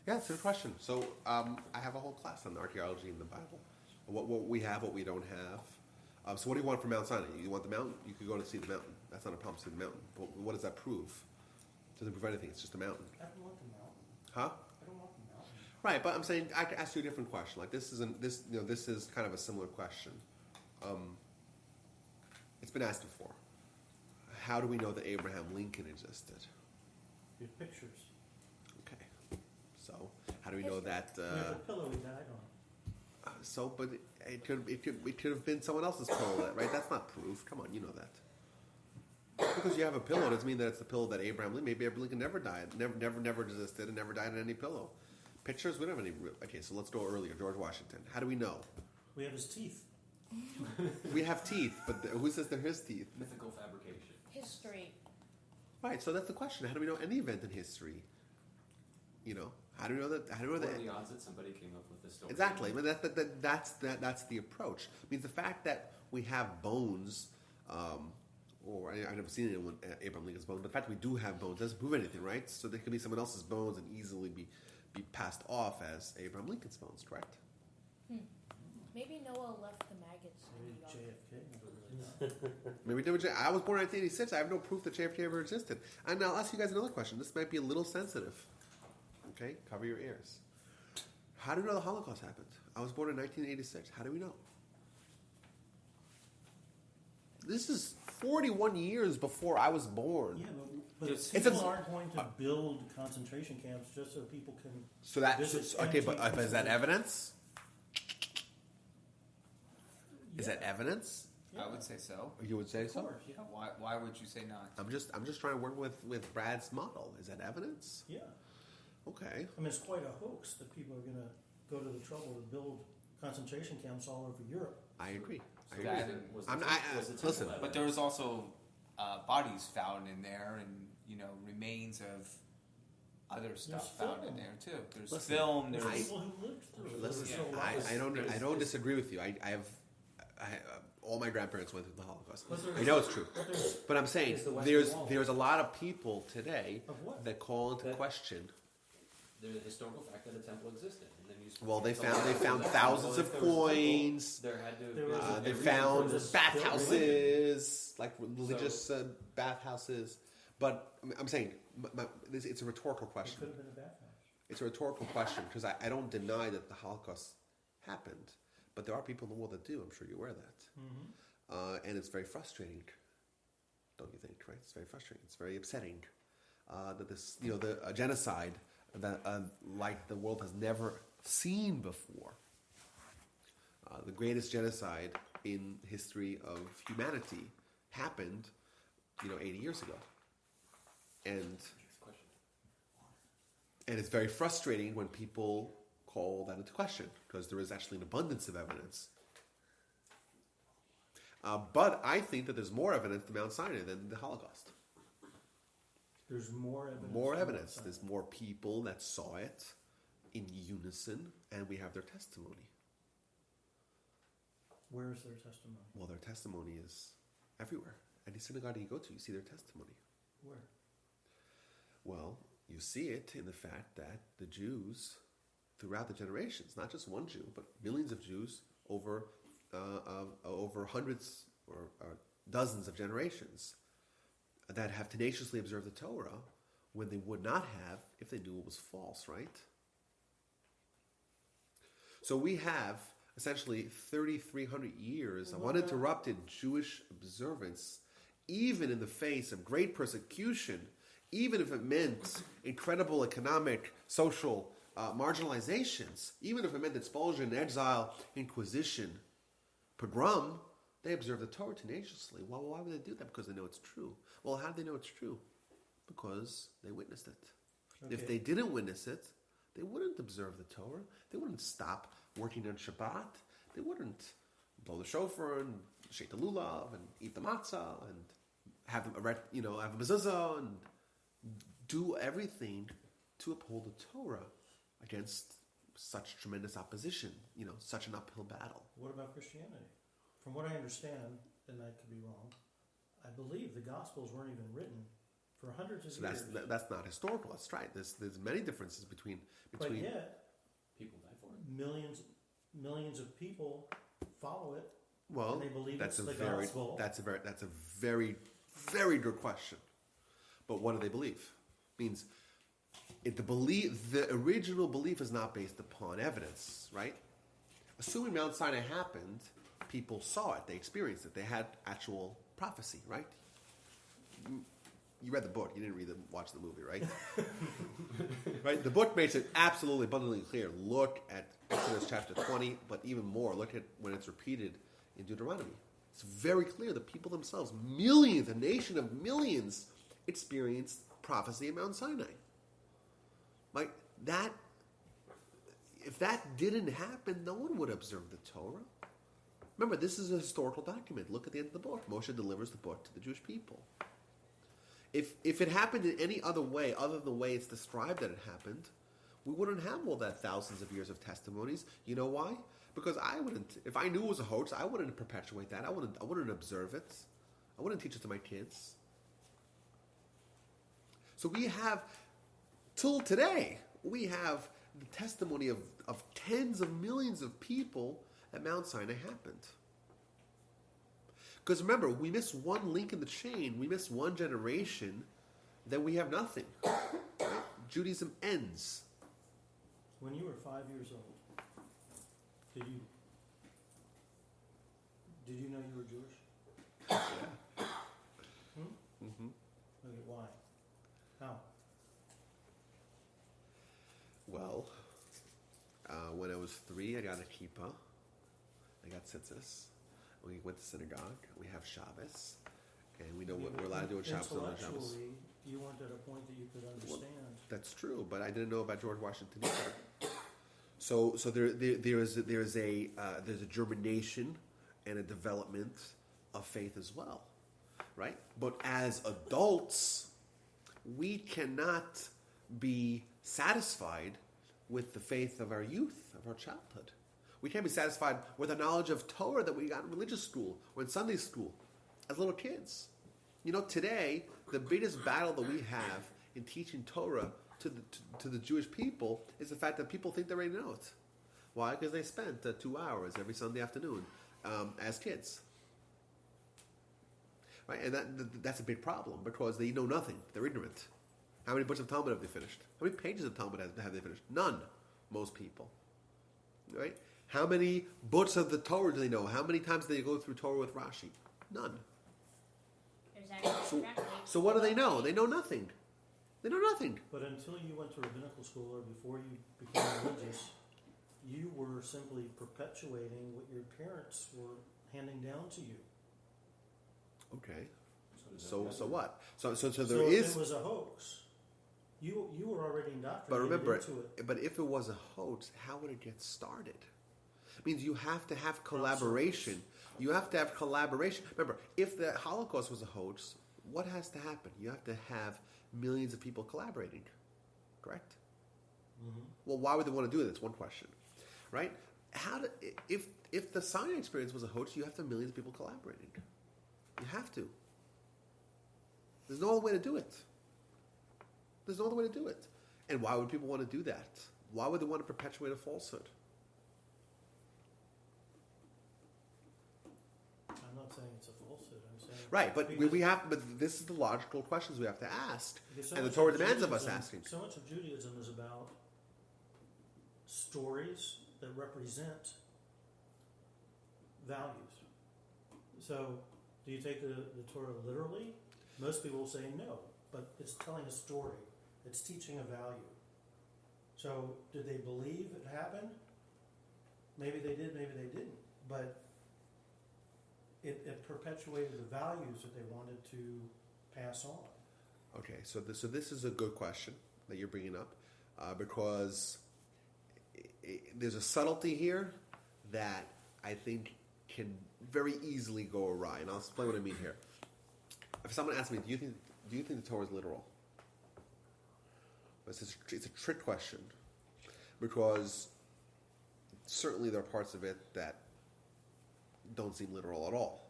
Yeah, it's a good question. So I have a whole class on archaeology in the Bible. What we have, what we don't have. So what do you want from Mount Sinai? You want the mountain? You could go to see the mountain. That's not a problem, see the mountain. But what does that prove? It doesn't prove anything. It's just a mountain. I don't want the mountain. Huh? I don't want the mountain. Right, but I'm saying I could ask you a different question. Like this isn't this. You know, this is kind of a similar question. It's been asked before. How do we know that Abraham Lincoln existed? You have pictures. Okay, so how do we know that? We have a pillow he died on. So, but it could have been someone else's pillow, right? That's not proof. Come on, you know that. Because you have a pillow doesn't mean that it's the pillow that Abraham Lincoln. Maybe Abraham Lincoln never died, never existed, and never died on any pillow. Pictures, we don't have any. Okay, so let's go earlier. George Washington. How do we know? We have his teeth. We have teeth, but who says they're his teeth? Mythical fabrication. History. Right. So that's the question. How do we know any event in history? You know, how do we know that? How do we know What that? are the odds that somebody came up with this story? Exactly. But that's the approach. I mean, the fact that we have bones, or I've never seen anyone Abraham Lincoln's bones, but the fact that we do have bones doesn't prove anything, right? So there could be someone else's bones and easily be passed off as Abraham Lincoln's bones, correct? Maybe Noah left the maggots in Maybe the yard. JFK never really died. Maybe I was born in 1986. I have no proof that JFK ever existed. And I'll ask you guys another question. This might be a little sensitive. Okay, cover your ears. How do we know the Holocaust happened? I was born in 1986. How do we know? This is 41 years before I was born. Yeah, but It's- people aren't going to build concentration camps just so people can. So that Visit okay, but empty is that places. evidence? Is Yeah. that evidence? Yeah, I would say so. You would say of so. course, yeah. Why would you say not? I'm just trying to work with Brad's model. Is that evidence? Yeah. Okay. I mean, it's quite a hoax that people are going to go to the trouble to build concentration camps all over Europe. I agree. So I that- agree. was the I'm- temple- I- was the temple listen, evidence? But there was also bodies found in there, and remains of other stuff found in film. there too. There's Listen, film. There's There's people who lived through it. Listen, They were so I alive. don't disagree with you. I have all my grandparents went through the Holocaust. But there's- I know it's true. But there's But I'm saying Is the Western there's Wall. there's a lot of people today Of what? that call into That- question. The historical fact that a temple existed, and then you. Well, they so found well, thousands if of there was a temple, coins. There had to. There was a They reason found for this bathhouses, like religious bathhouses. But I'm saying it's a rhetorical It question. could have been a bathhouse. It's a rhetorical question because I don't deny that the Holocaust happened, but there are people in the world that do. I'm sure you're aware of that, and it's very frustrating. Don't you think? Right? It's very frustrating. It's very upsetting that this, the genocide that like the world has never seen before. The greatest genocide in history of humanity happened, 80 years ago, and it's very frustrating when people call that into question because there is actually an abundance of evidence. But I think that there's more evidence to Mount Sinai than the Holocaust. There's more evidence. More than evidence. outside. There's more people that saw it in unison, and we have their testimony. Where's their testimony? Well, their testimony is everywhere. Any synagogue you go to, you see their testimony. Where? Well, you see it in the fact that the Jews, throughout the generations, not just one Jew, but millions of Jews over hundreds or dozens of generations, that have tenaciously observed the Torah when they would not have if they knew it was false, right? So we have essentially 3,300 years of uninterrupted Jewish observance, even in the face of great persecution, even if it meant incredible economic, social marginalizations, even if it meant expulsion, exile, inquisition, pogrom, they observe the Torah tenaciously. Well, why would they do that? Because they know it's true. Well, how do they know it's true? Because they witnessed it. Okay. If they didn't witness it, they wouldn't observe the Torah. They wouldn't stop working on Shabbat. They wouldn't blow the shofar and shake the lulav and eat the matzah and have a mezuzah and do everything to uphold the Torah against such tremendous opposition. Such an uphill battle. What about Christianity? From what I understand, and I could be wrong, I believe the Gospels weren't even written for hundreds of So years. that's not historical. That's right. There's many differences between. But yet, People die for it. millions of people follow it. Well, And they believe that's it's a the very gospel. that's a very very good question. But what do they believe? Means the original belief is not based upon evidence, right? Assuming Mount Sinai happened, people saw it, they experienced it, they had actual prophecy, right? You read the book, you didn't watch the movie, right? Right? The book makes it absolutely abundantly clear. Look at Exodus chapter 20, but even more, look at when it's repeated in Deuteronomy. It's very clear the people themselves, millions, a nation of millions, experienced prophecy at Mount Sinai. Like that, if that didn't happen, no one would observe the Torah. Remember, this is a historical document. Look at the end of the book. Moshe delivers the book to the Jewish people. If it happened in any other way, other than the way it's described that it happened, we wouldn't have all that thousands of years of testimonies. You know why? Because I wouldn't. If I knew it was a hoax, I wouldn't perpetuate that. I wouldn't observe it. I wouldn't teach it to my kids. So we have, till today, we have the testimony of tens of millions of people at Mount Sinai happened. Because remember, we miss one link in the chain, we miss one generation, then we have nothing. Right? Judaism ends. When you were 5 years old, did you know you were Jewish? Yeah. Mm-hmm. Okay, why? How? Well, when I was 3, I got a kippah. I got tzitzis. We went to synagogue. We have Shabbos. And we know what we're allowed to do on Shabbos and on Shabbos. Intellectually, you weren't at a point that you could understand. That's true, but I didn't know about George Washington either. So there's a germination and a development of faith as well, right? But as adults, we cannot be satisfied with the faith of our youth, of our childhood. We can't be satisfied with the knowledge of Torah that we got in religious school or in Sunday school as little kids. Today, the biggest battle that we have in teaching Torah to the Jewish people is the fact that people think they already know it. Why? Because they spent 2 hours every Sunday afternoon as kids. Right? And that's a big problem because they know nothing. They're ignorant. How many books of Talmud have they finished? How many pages of Talmud have they finished? None. Most people. Right? How many books of the Torah do they know? How many times do they go through Torah with Rashi? None. There's actually a track meet. So what do they know? They know nothing. They know nothing. But until you went to rabbinical school or before you became religious, you were simply perpetuating what your parents were handing down to you. Okay. So does that So matter? what? So So there if is. it was a hoax, you were already indoctrinated But remember, into it. but if it was a hoax, how would it get started? It means you have to have collaboration. You have to have collaboration. Remember, if the Holocaust was a hoax, what has to happen? You have to have millions of people collaborating. Correct? Mm-hmm. Well, why would they want to do it? That's one question, right? If the Sinai experience was a hoax, you have to have millions of people collaborating. You have to. There's no other way to do it. There's no other way to do it. And why would people want to do that? Why would they want to perpetuate a falsehood? I'm not saying it's a falsehood. I'm saying Right, but because- we have. But this is the logical questions we have to ask, because so and the much Torah of demands of us Judaism- asking. So much of Judaism is about stories that represent values. So, do you take the Torah literally? Most people will say no, but it's telling a story. It's teaching a value. So, did they believe it happened? Maybe they did, maybe they didn't. But it perpetuated the values that they wanted to pass on. Okay, so this is a good question that you're bringing up, because there's a subtlety here that I think can very easily go awry, and I'll explain what I mean here. If someone asks me, do you think the Torah is literal? It's a trick question, because certainly there are parts of it that don't seem literal at all.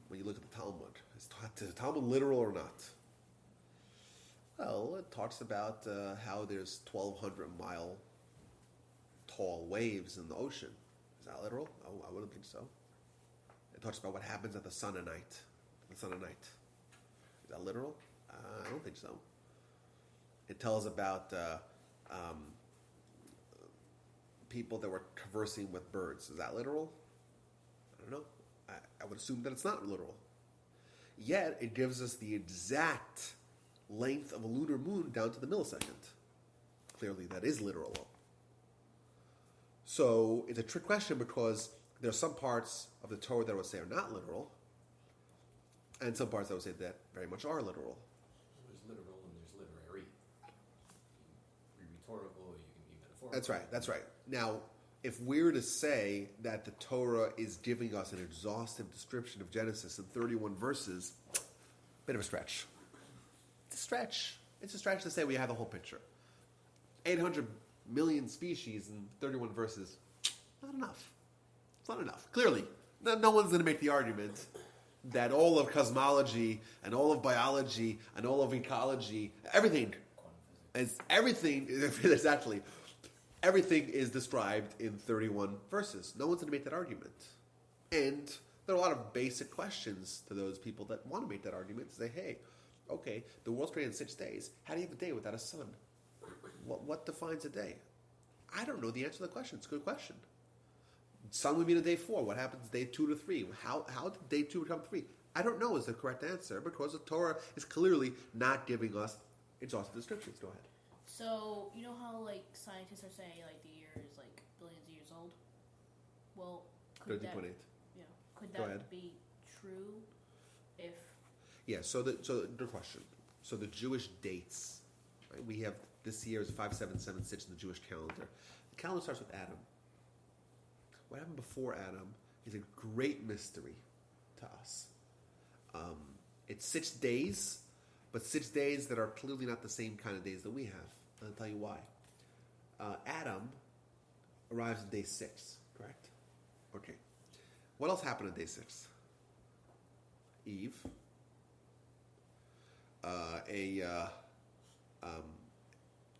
When you look at the Talmud, is the Talmud literal or not? Well, it talks about how there's 1,200-mile tall waves in the ocean. Is that literal? Oh, I wouldn't think so. It talks about what happens at the sun at night. Is that literal? I don't think so. It tells about people that were conversing with birds. Is that literal? I don't know. I would assume that it's not literal. Yet, it gives us the exact length of a lunar moon down to the millisecond. Clearly, that is literal. So, it's a trick question because there are some parts of the Torah that I would say are not literal, and some parts I would say that very much are literal. There's literal and there's literary. You can be rhetorical, you can be metaphorical. That's right. Now, if we're to say that the Torah is giving us an exhaustive description of Genesis in 31 verses, bit of a stretch. It's a stretch to say we have the whole picture. 800 million species in 31 verses, not enough. It's not enough. Clearly, no one's going to make the argument that all of cosmology and all of biology and all of ecology, everything is described in 31 verses. No one's going to make that argument. And there are a lot of basic questions to those people that want to make that argument to say, hey, okay, the world's created in 6 days. How do you have a day without a sun? What defines a day? I don't know the answer to the question. It's a good question. Sun would be the day 4. What happens day 2 to 3? How did day 2 become 3? I don't know is the correct answer because the Torah is clearly not giving us exhaustive descriptions. Go ahead. So, you know how, like, scientists are saying, like, the year is, like, billions of years old? Well, could 13.8. Could Go that ahead. be true if... Yeah, so good question. So the Jewish dates, right? We have this year is 5776 in the Jewish calendar. The calendar starts with Adam. What happened before Adam is a great mystery to us. It's 6 days, but 6 days that are clearly not the same kind of days that we have. And I'll tell you why. Adam arrives on day 6, correct? Okay. What else happened on day 6? Eve.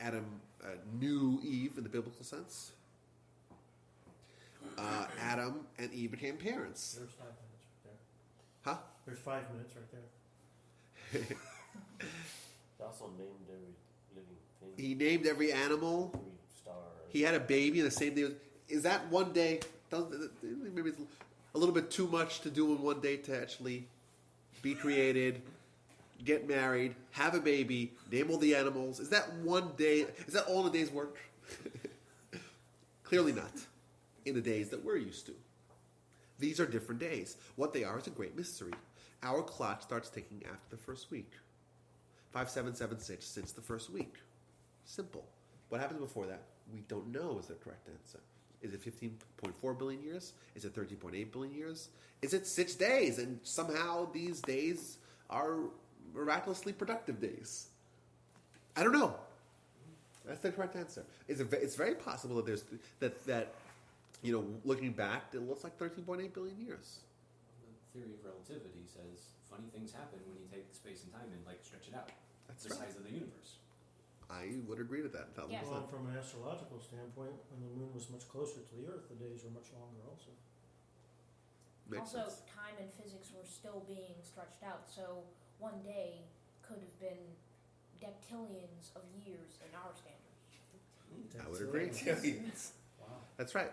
Adam knew Eve in the biblical sense. Adam and Eve became parents. There's 5 minutes right there. Huh? There's 5 minutes right there. He also named every living thing, He named every animal. every star. He had a baby in the same day. Is that one day? Maybe it's a little bit too much to do in one day to actually be created, get married, have a baby, name all the animals. Is that one day? Is that all in a day's work? Clearly not. In the days that we're used to. These are different days. What they are is a great mystery. Our clock starts ticking after the first week. 5776 since the first week. Simple. What happens before that? We don't know is the correct answer. Is it 15.4 billion years? Is it 13.8 billion years? Is it 6 days? And somehow these days are miraculously productive days. I don't know. That's the correct answer. It's very possible that there's that looking back, it looks like 13.8 billion years. The theory of relativity says funny things happen when you take space and time and stretch it out. That's the right. size of the universe. I would agree with that. Yeah. Well, from an astrological standpoint, when the moon was much closer to the Earth, the days were much longer also. Makes Also, sense. time and physics were still being stretched out, so one day could have been dectillions of years in our standards. I would agree. Wow. That's right.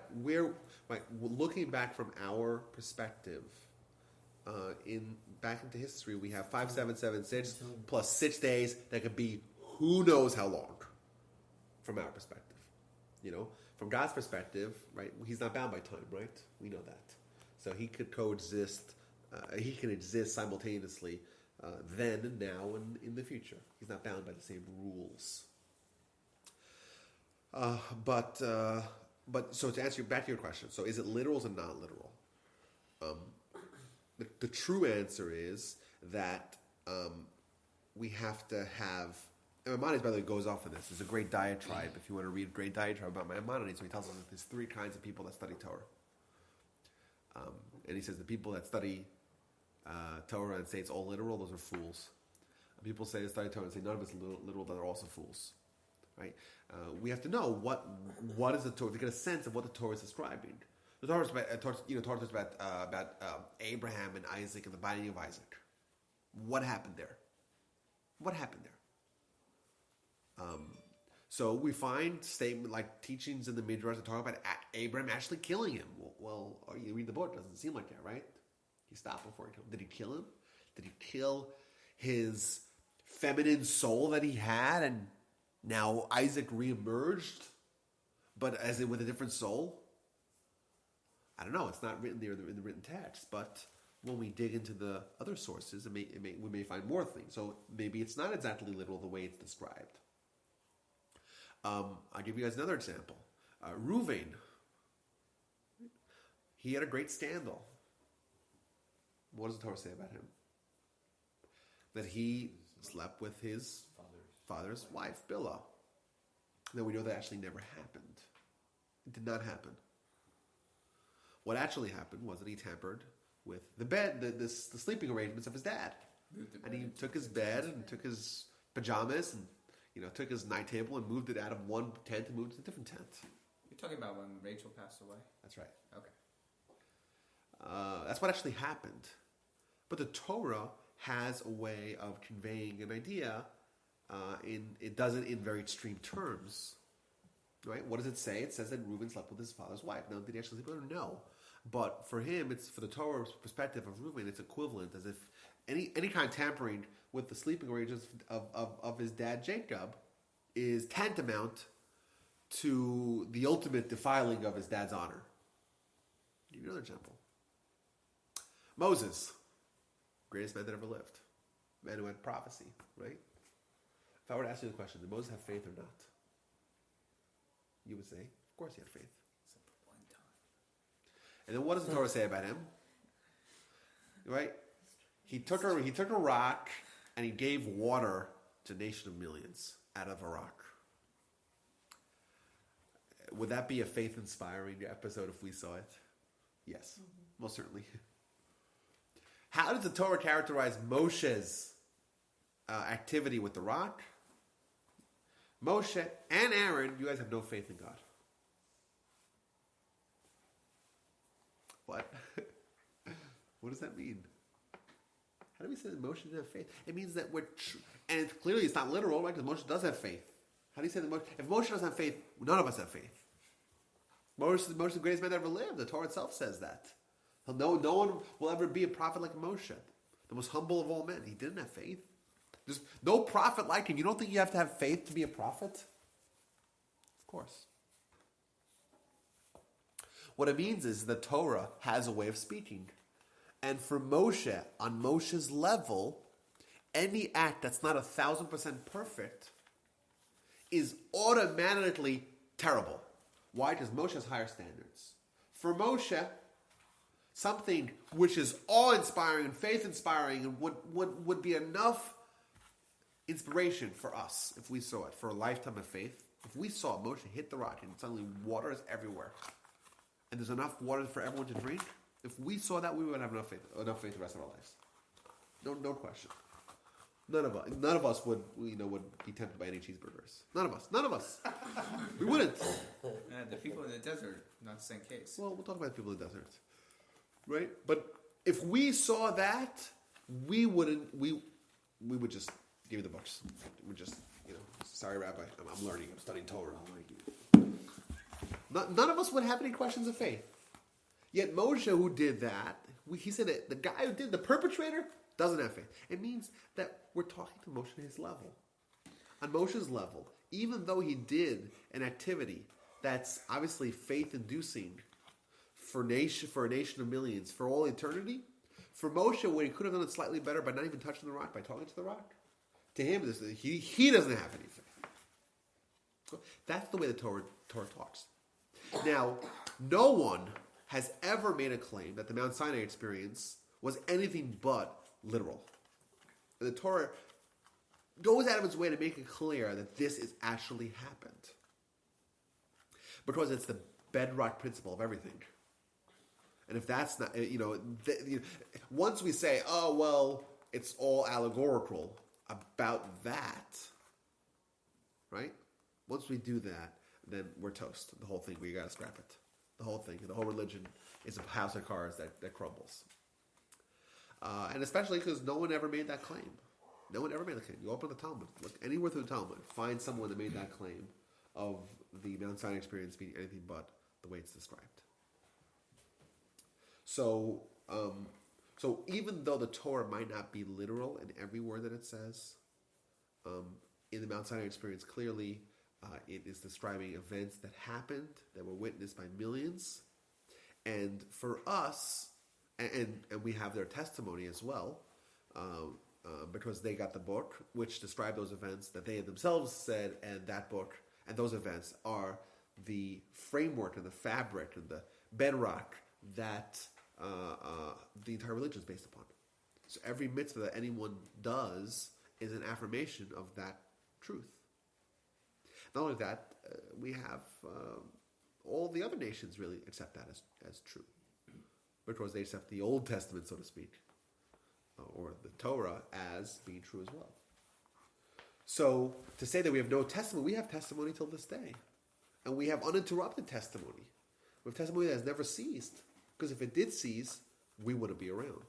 Looking back from our perspective, back into history, we have 5776 plus 6 days that could be who knows how long from our perspective. From God's perspective, right? He's not bound by time, right? We know that. So he could coexist. He can exist simultaneously then and now and in the future. He's not bound by the same rules. But so to answer back to your question, so is it literal or not literal? The true answer is that we have to have. And Maimonides, by the way, goes off on this. There's a great diatribe. If you want to read a great diatribe about Maimonides, so he tells us that there's three kinds of people that study Torah. And he says the people that study Torah and say it's all literal, those are fools. People say they study Torah and say none of it's literal, they're also fools. Right? We have to know what is the Torah to get a sense of what the Torah is describing. The Torah is talks about Abraham and Isaac and the binding of Isaac. What happened there? What happened there? So we find statement like teachings in the Midrash that talk about Abraham actually killing him. Well, you read the book, it doesn't seem like that, right? He stopped before he killed him. Did he kill him? Did he kill his feminine soul that he had, and now Isaac reemerged, but as in with a different soul? I don't know. It's not written there in the written text, but when we dig into the other sources, we may find more things. So maybe it's not exactly literal the way it's described. I'll give you guys another example. Reuven. He had a great scandal. What does the Torah say about him? That he slept with his father's wife, Bilhah. Now we know that actually never happened. It did not happen. What actually happened was that he tampered with the bed, the sleeping arrangements of his dad. And he took his bed and took his pajamas and took his night table and moved it out of one tent and moved it to a different tent. You're talking about when Rachel passed away? That's right. Okay. That's what actually happened. But the Torah has a way of conveying an idea. It does it in very extreme terms. Right? What does it say? It says that Reuben slept with his father's wife. Now, did he actually sleep with her? No. But for him, it's for the Torah's perspective of Reuben, it's equivalent as if any kind of tampering with the sleeping arrangements of his dad Jacob is tantamount to the ultimate defiling of his dad's honor. I'll give you another example. Moses, greatest man that ever lived, man who had prophecy, right? If I were to ask you the question, did Moses have faith or not? You would say, of course he had faith. Except for one time. And then what does the Torah say about him? Right? He took a rock and he gave water to a nation of millions out of a rock. Would that be a faith-inspiring episode if we saw it? Yes, most certainly. How does the Torah characterize Moshe's activity with the rock? Moshe and Aaron, you guys have no faith in God. What? What does that mean? How do we say that Moshe didn't have faith? It means that and clearly it's not literal, right? Because Moshe does have faith. How do you say that if Moshe doesn't have faith, none of us have faith. Moshe is the greatest man that ever lived. The Torah itself says that. No one will ever be a prophet like Moshe, the most humble of all men. He didn't have faith. There's no prophet like him. You don't think you have to have faith to be a prophet? Of course. What it means is the Torah has a way of speaking. And for Moshe, on Moshe's level, any act that's not 1,000% perfect is automatically terrible. Why? Because Moshe has higher standards. For Moshe, something which is awe-inspiring and faith-inspiring and would be enough inspiration for us if we saw it, for a lifetime of faith. If we saw Moshe hit the rock and suddenly water is everywhere, and there's enough water for everyone to drink, if we saw that, we would have enough faith the rest of our lives. No question. None of us would be tempted by any cheeseburgers. None of us. We wouldn't. And the people in the desert, not the same case. Well, we'll talk about the people in the desert, right? But if we saw that, we wouldn't. We would just give you the books. We just, sorry, Rabbi, I'm learning. I'm studying Torah. None of us would have any questions of faith. Yet Moshe, who did that, he said that the guy who did, the perpetrator, doesn't have faith. It means that we're talking to Moshe at his level. On Moshe's level, even though he did an activity that's obviously faith-inducing for a nation of millions, for all eternity, For Moshe, where he could have done it slightly better by not even touching the rock, by talking to the rock, to him, he doesn't have any faith. That's the way the Torah talks. Now, no one has ever made a claim that the Mount Sinai experience was anything but literal. And the Torah goes out of its way to make it clear that this is actually happened. Because it's the bedrock principle of everything. And if that's not, once we say, oh, well, it's all allegorical about that, right? Once we do that, then we're toast. The whole thing, we got to scrap it. The whole thing, the whole religion is a house of cards that crumbles. And especially because no one ever made that claim. No one ever made the claim. You open the Talmud, look anywhere through the Talmud, find someone that made that claim of the Mount Sinai experience being anything but the way it's described. So even though the Torah might not be literal in every word that it says, in the Mount Sinai experience, clearly it is describing events that happened, that were witnessed by millions. And for us, and we have their testimony as well, because they got the book, which described those events that they themselves said, and that book and those events are the framework and the fabric and the bedrock that the entire religion is based upon. So every mitzvah that anyone does is an affirmation of that truth. Not only that, we have all the other nations really accept that as true, because they accept the Old Testament, so to speak, or the Torah as being true as well. So to say that we have no testimony, we have testimony till this day. And we have uninterrupted testimony. We have testimony that has never ceased. Because if it did cease, we wouldn't be around.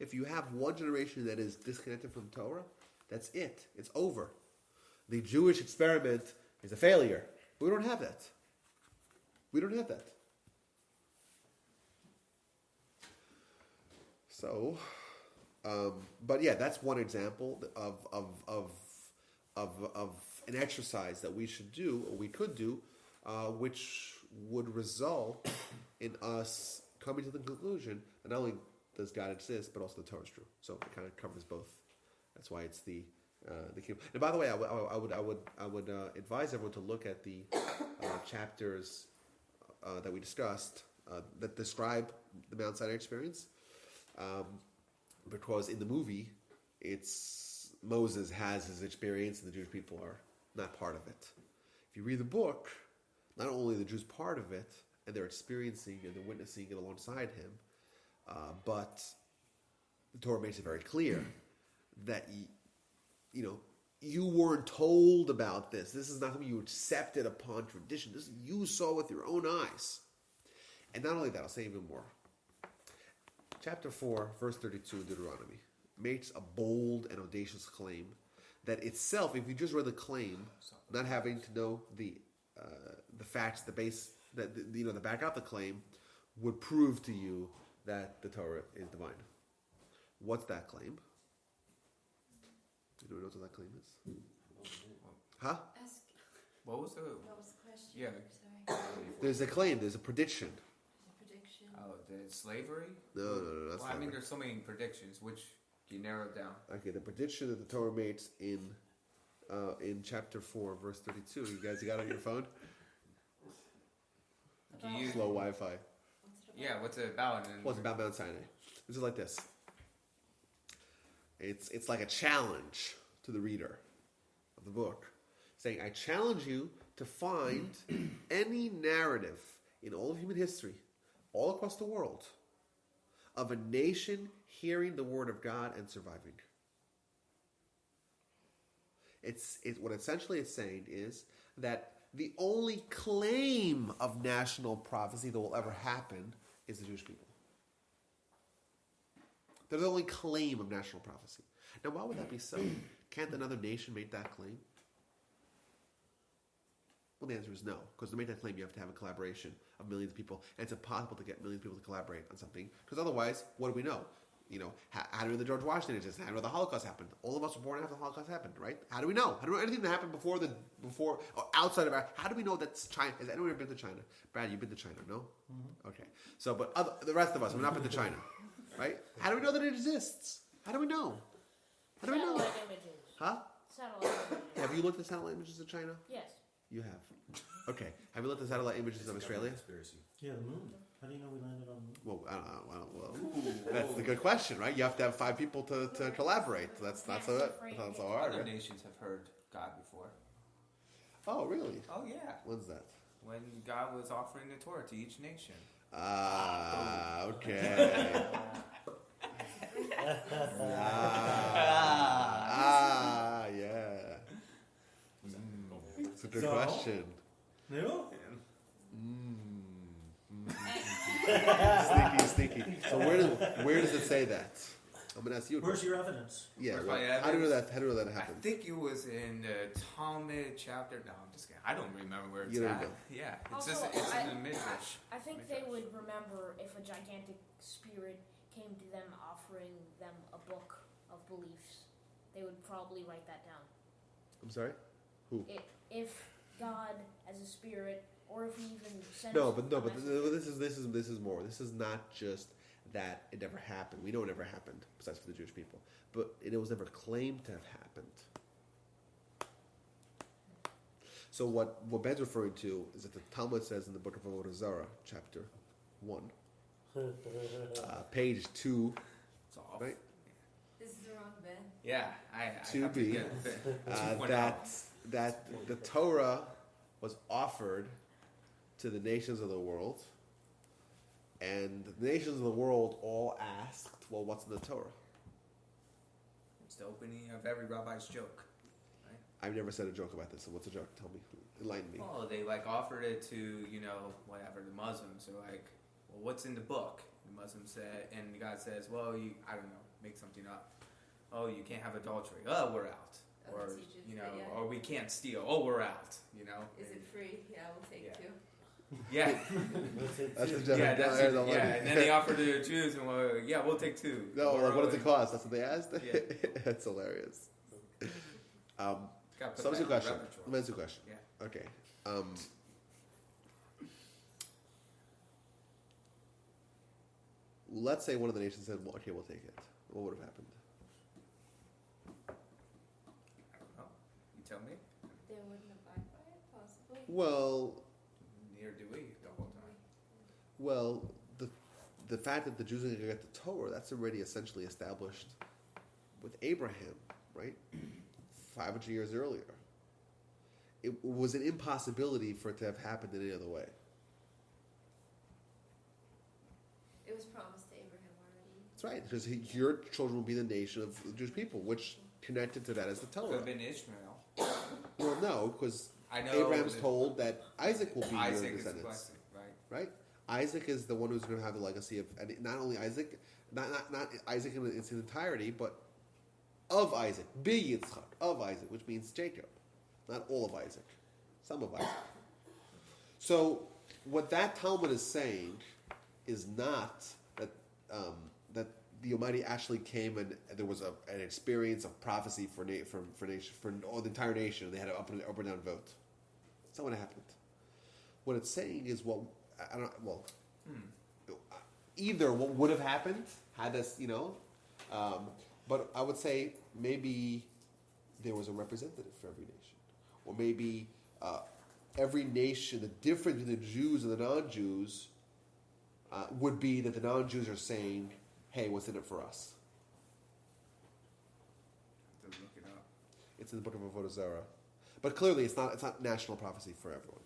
If you have one generation that is disconnected from Torah, that's it. It's over. The Jewish experiment is a failure. But we don't have that. We don't have that. So, but yeah, that's one example of an exercise that we should do, or we could do, which would result in us coming to the conclusion that not only does God exist, but also the Torah is true. So it kind of covers both. That's why it's the key. And by the way, I would advise everyone to look at the chapters that we discussed that describe the Mount Sinai experience. Because in the movie, it's Moses has his experience and the Jewish people are not part of it. If you read the book, not only are the Jews part of it, and they're experiencing and they're witnessing it alongside him, but the Torah makes it very clear that you weren't told about this. This is not something you accepted upon tradition. This you saw with your own eyes. And not only that, I'll say even more. Chapter 4, verse 32 of Deuteronomy makes a bold and audacious claim that itself, if you just read the claim, not having to know the facts, the base, the back up the claim, would prove to you that the Torah is divine. What's that claim? Do you know what that claim is? Huh? What was the question? Yeah. Sorry. There's a claim. There's a prediction. Prediction. Oh, the slavery? No. That's Well, not I mean, right. there's so many predictions. Which can you narrow it down? Okay, the prediction that the Torah makes in chapter 4, verse 32. You guys got it on your phone? Can you, Slow Wi-Fi. yeah, what's it about? And Well, it's about Mount Sinai. This is like this. It's like a challenge to the reader of the book, saying, I challenge you to find any narrative in all of human history, all across the world, of a nation hearing the word of God and surviving. What essentially it's saying is that the only claim of national prophecy that will ever happen is the Jewish people. They're the only claim of national prophecy. Now, why would that be so? Can't another nation make that claim? Well, the answer is no. Because to make that claim, you have to have a collaboration of millions of people. And it's impossible to get millions of people to collaborate on something. Because otherwise, what do we know? How do we know that George Washington exists? How do we know the Holocaust happened? All of us were born after the Holocaust happened, right? How do we know? How do we know anything that happened before or outside of our... How do we know that's China? Has anyone ever been to China? Brad, you've been to China, no? Mm-hmm. Okay. So, but the rest of us, we've not been to China. right? How do we know that it exists? How do we know? How do we know? Satellite images. Huh? Satellite images. Have you looked at satellite images of China? Yes. You have. Okay. Have you looked at satellite images of Australia? Conspiracy. Yeah, the moon. How do you know we landed on the moon? Well, I don't know. Well, that's the good question, right? You have to have 5 people to collaborate. That's not so hard, Other right? nations have heard God before. Oh, really? Oh yeah, When's that? when God was offering the Torah to each nation. Ah, okay. Yeah. It's a good So? question. No? Sneaky. So where does it say that? I'm gonna ask you. Where's your evidence? Yeah. Where's well, my how do you know evidence? that? How do you know that I happened? think it was in the Talmud chapter. No, I'm just kidding. I don't remember where it's You don't at. know. Yeah, it's Also, just it's in the midrash. I think they would remember if a gigantic spirit came to them offering them a book of beliefs. They would probably write that down. I'm sorry. If God, as a spirit, or if he even sends No, but a message. this is more. This is not just that it never happened. We know it never happened, besides for the Jewish people. But it was never claimed to have happened. So what Ben's referring to is that the Talmud says in the book of Avodah Zarah, chapter 1, page 2, It's off. right? This is the wrong Ben. Yeah, I To have be, to get the 2.0. that the Torah was offered to the nations of the world, and the nations of the world all asked, well, what's in the Torah? It's the opening of every rabbi's joke. I've never said a joke about this, so what's a joke? Tell me. Enlighten me. Oh, they like offered it to, whatever, the Muslims. So like, well, what's in the book? The Muslim said, and God says, well, I don't know, make something up. Oh, you can't have adultery. Oh, we're out. Oh, Or, that's Egypt, yeah. or we can't steal. Oh, we're out. Is it free? Yeah, we'll take Yeah. 2. Yeah. That's the Yeah, general. that's it. Yeah, and then they offered to the Jews, and we'll take 2. No, Or, like, what does it cost? That's what they asked? Yeah. That's hilarious. Gotta put So let me ask you a that in question. the Let repertoire. me ask you a question. Yeah. Okay. Let's say one of the nations said, well, okay, we'll take it. What would have happened? I don't know. You tell me. They wouldn't abide by it, possibly. Well, Neither do we the whole time. Well, the fact that the Jews are going to get the Torah, that's already essentially established with Abraham, right? 500 years earlier. It was an impossibility for it to have happened in any other way. It was promised to Abraham already. That's right, because your children will be the nation of the Jewish people, which connected to that is the Could Torah. have been Ishmael. Well, no, because I know. Abraham's told that Isaac will be Isaac your is the descendants. blessing, right? Right? Isaac is the one who's going to have the legacy of, and not only Isaac, not Isaac in its entirety, but of Isaac, Bi Yitzchak, of Isaac, which means Jacob, not all of Isaac, some of Isaac. So, what that Talmud is saying is not that that the Almighty actually came and there was an experience of prophecy for all the entire nation, and they had an up and down vote. That's not what happened. What it's saying is either what would have happened had this, but I would say maybe there was a representative for every nation, or maybe every nation, the difference between the Jews and the non-Jews would be that the non-Jews are saying, "Hey, what's in it for us?" To look it up. It's in the book of Avodah Zarah, but clearly it's not national prophecy for everyone.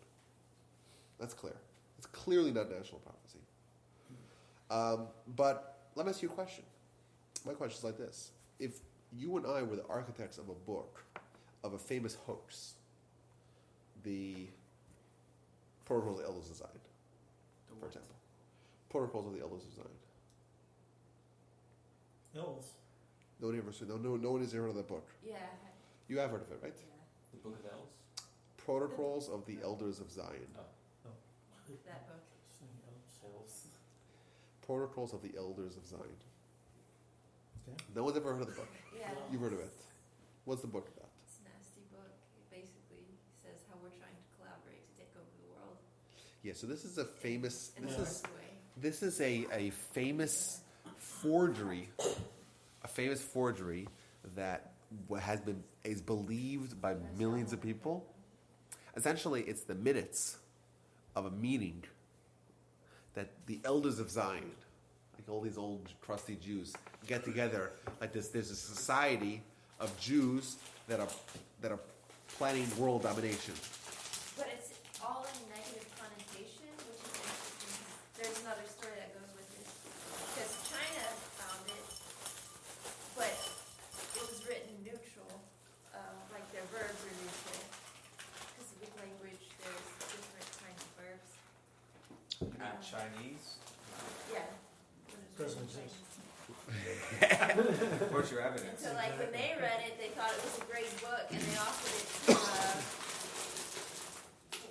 That's clear. It's clearly not national prophecy. But let me ask you a question. My question is like this: if you and I were the architects of a book of a famous hoax, the Protocols of the Elders designed, for example, Protocols of the Elders designed. Elves. No one has ever heard of that book. Yeah. You have heard of it, right? Yeah. The Book of Elves? Protocols of the Elders of Zion. That book. Elves. Protocols of the Elders of Zion. Okay. No one's ever heard of the book. Yeah. You've heard of it. What's the book about? It's a nasty book. It basically says how we're trying to collaborate to take over the world. Yeah, so this is a famous. In a This worse is way. this is a famous forgery, a famous forgery that is believed by millions of people. Essentially, it's the minutes of a meeting that the elders of Zion, like all these old crusty Jews, get together like this. There's a society of Jews that are planning world domination. But it's all in negative connotation, which is interesting. There's another story that goes with it. Because China found it, but it was written neutral, like their verbs are neutral. Because with language, there's different kinds of verbs. Chinese. Yeah. Doesn't exist. Where's your evidence? So like when they read it, they thought it was a great book, and they offered it to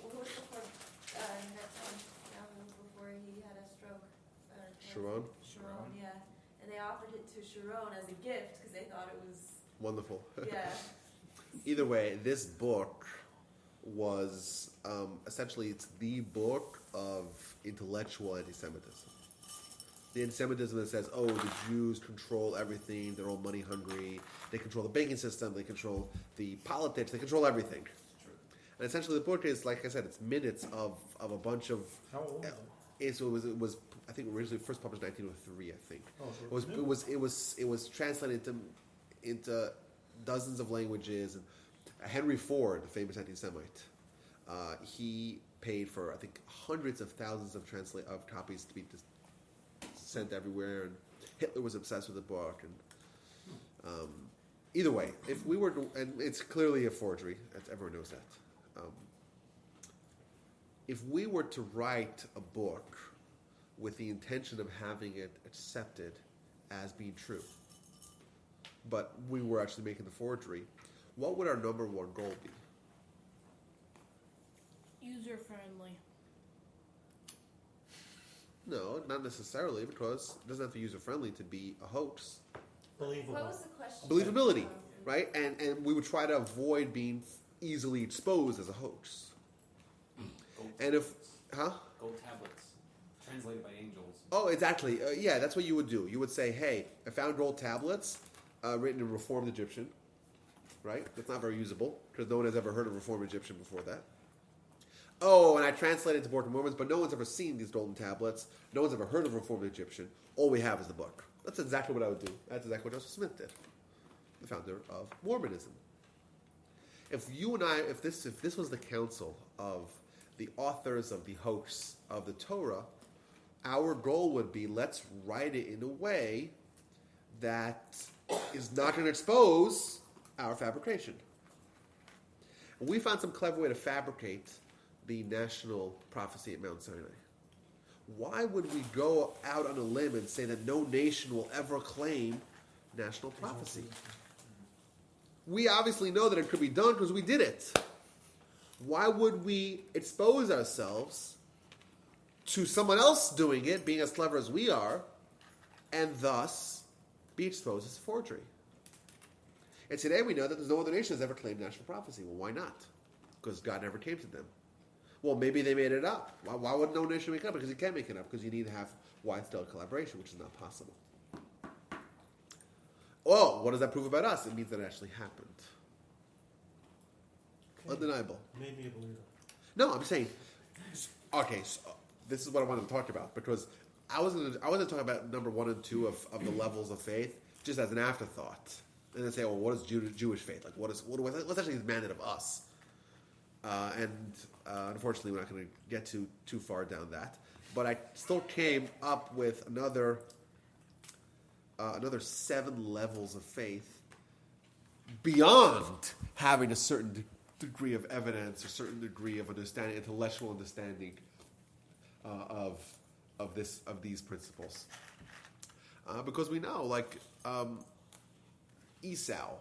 who was before before he had a stroke. Sharon? Sharon, yeah. And they offered it to Sharon as a gift because they thought it was Wonderful. yeah. Either way, this book was essentially it's the book of intellectual anti-Semitism. The anti-Semitism that says, oh, the Jews control everything, they're all money hungry, they control the banking system, they control the politics, they control everything. And essentially the book is, like I said, it's minutes of a bunch of... How old is it? It was I think originally first published in 1903, I think. Oh, so It was translated into dozens of languages. And Henry Ford, the famous anti-Semite, he paid for I think hundreds of thousands of copies to be sent everywhere. And Hitler was obsessed with the book. And either way, if we were to, and it's clearly a forgery, everyone knows that. If we were to write a book with the intention of having it accepted as being true, but we were actually making the forgery, what would our number one goal be? User friendly. No, not necessarily, because it doesn't have to be user-friendly to be a hoax. Believable. What was the question? Believability, right? And we would try to avoid being easily exposed as a hoax. Gold And if... tablets. Huh? Gold tablets, translated by angels. Oh, exactly. Yeah, that's what you would do. You would say, hey, I found gold tablets written in Reformed Egyptian, right? That's not very usable, because no one has ever heard of Reformed Egyptian before that. Oh, and I translated to Book of Mormons, but no one's ever seen these golden tablets. No one's ever heard of Reformed Egyptian. All we have is the book. That's exactly what I would do. That's exactly what Joseph Smith did, the founder of Mormonism. If you and I, if this was the council of the authors of the hoax of the Torah, our goal would be, let's write it in a way that is not going to expose our fabrication. And we found some clever way to fabricate the national prophecy at Mount Sinai. Why would we go out on a limb and say that no nation will ever claim national prophecy? We obviously know that it could be done because we did it. Why would we expose ourselves to someone else doing it, being as clever as we are, and thus be exposed as forgery? And today we know that there's no other nation that's ever claimed national prophecy. Well, why not? Because God never came to them. Well, maybe they made it up. Why would no nation make it up? Because you can't make it up, because you need to have widespread collaboration, which is not possible. Oh, what does that prove about us? It means that it actually happened. Undeniable. Made me a believer. No, I'm saying, okay, so this is what I wanted to talk about, because I was going to talk about number 1 and 2 of the levels of faith, just as an afterthought. And then say, well, what is Jewish faith? Like, what's actually demanded of us? Unfortunately, we're not going to get too far down that. But I still came up with another 7 levels of faith beyond having a certain degree of evidence, a certain degree of understanding, intellectual understanding of these principles. Because we know, like Esau,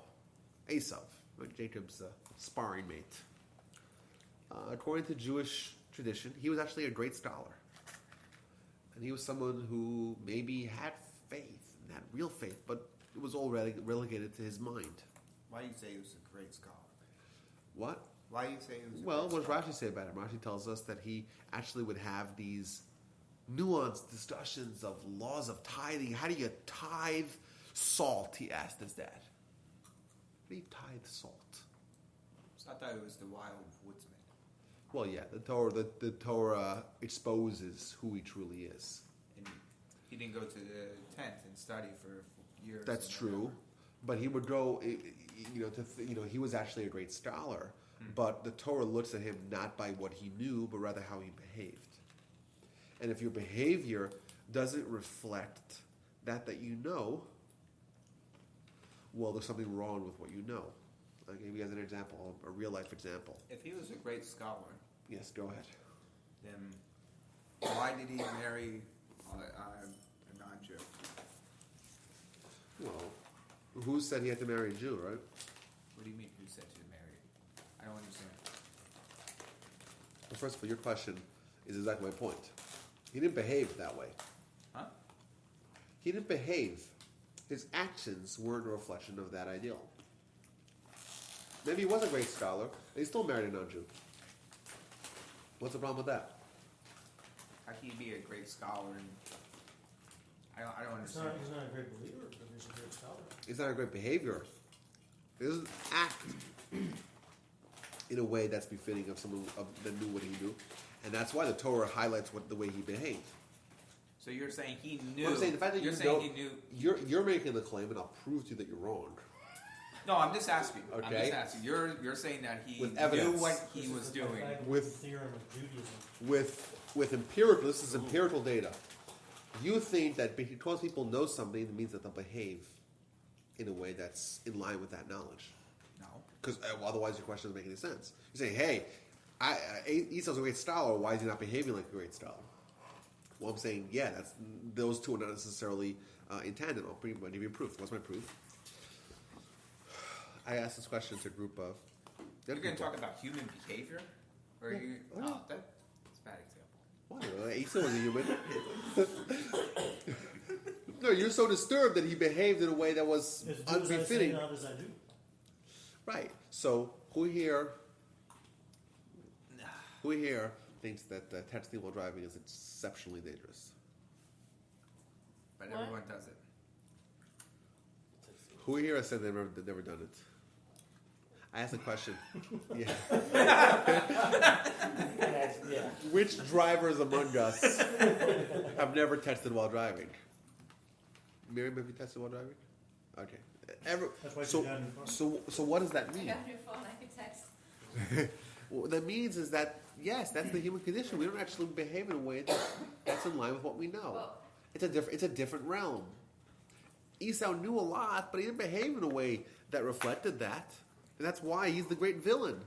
like Jacob's sparring mate. According to Jewish tradition, he was actually a great scholar. And he was someone who maybe had faith, not real faith, but it was all relegated to his mind. Why do you say he was a great scholar? What? Why do you say he was a Well, great what scholar? does Rashi say about him? Rashi tells us that he actually would have these nuanced discussions of laws of tithing. How do you tithe salt? He asked his dad. How do you tithe salt? So I thought it was the wild woodsman. Well, yeah, the Torah exposes who he truly is. And he didn't go to the tent and study for years. That's and true, whatever. but he would go. He was actually a great scholar. But the Torah looks at him not by what he knew, but rather how he behaved. And if your behavior doesn't reflect that you know, well, there's something wrong with what you know. I'll give you guys an example, a real life example. If he was a great scholar, Yes, go ahead. then why did he marry a non-Jew? Well, who said he had to marry a Jew, right? What do you mean? Who said to marry? I don't understand. Well, first of all, your question is exactly my point. He didn't behave that way. Huh? He didn't behave. His actions weren't a reflection of that ideal. Maybe he was a great scholar, and he still married a non-Jew. What's the problem with that? How can you be a great scholar and I don't He's understand. not a great believer, but he's a great scholar. He's not a great behavior. He doesn't act in a way that's befitting of someone that knew what he knew. And that's why the Torah highlights the way he behaved. So you're saying he knew? Well, I'm saying the fact that you're you saying don't- he knew. You're making the claim, and I'll prove to you that you're wrong. No, I'm just asking. I'm Okay. just asking. You're saying that he With knew evidence. what he This was is the doing. Pythagorean With- theorem of Judaism. With empirical, this is empirical data. You think that because people know something, it means that they'll behave in a way that's in line with that knowledge. No. Because otherwise, your question doesn't make any sense. You're saying, "Hey, Esau's a great scholar. Why is he not behaving like a great scholar?" Well, I'm saying, yeah, those two are not necessarily in tandem. I'll give you proof. What's my proof? I asked this question to a group of. You're going to talk about human behavior, or Yeah. you? Oh, yeah. Oh, that's a bad example. Why? Esau was a human. No, you're so disturbed that he behaved in a way that was As do as I say, unbefitting. not as I do. Right. So who here thinks that texting while driving is exceptionally dangerous? But What? everyone does it. Who here has said they've never done it? I asked a question. Yeah. Yeah. Which drivers among us have never texted while driving? Miriam, have you texted while driving? Okay. That's why So- you got a new phone. So what does that I mean? got a new phone, I can text. What that means is that, yes, that's the human condition. We don't actually behave in a way that's in line with what we know. Well, It's a different realm. Esau knew a lot, but he didn't behave in a way that reflected that. And that's why he's the great villain.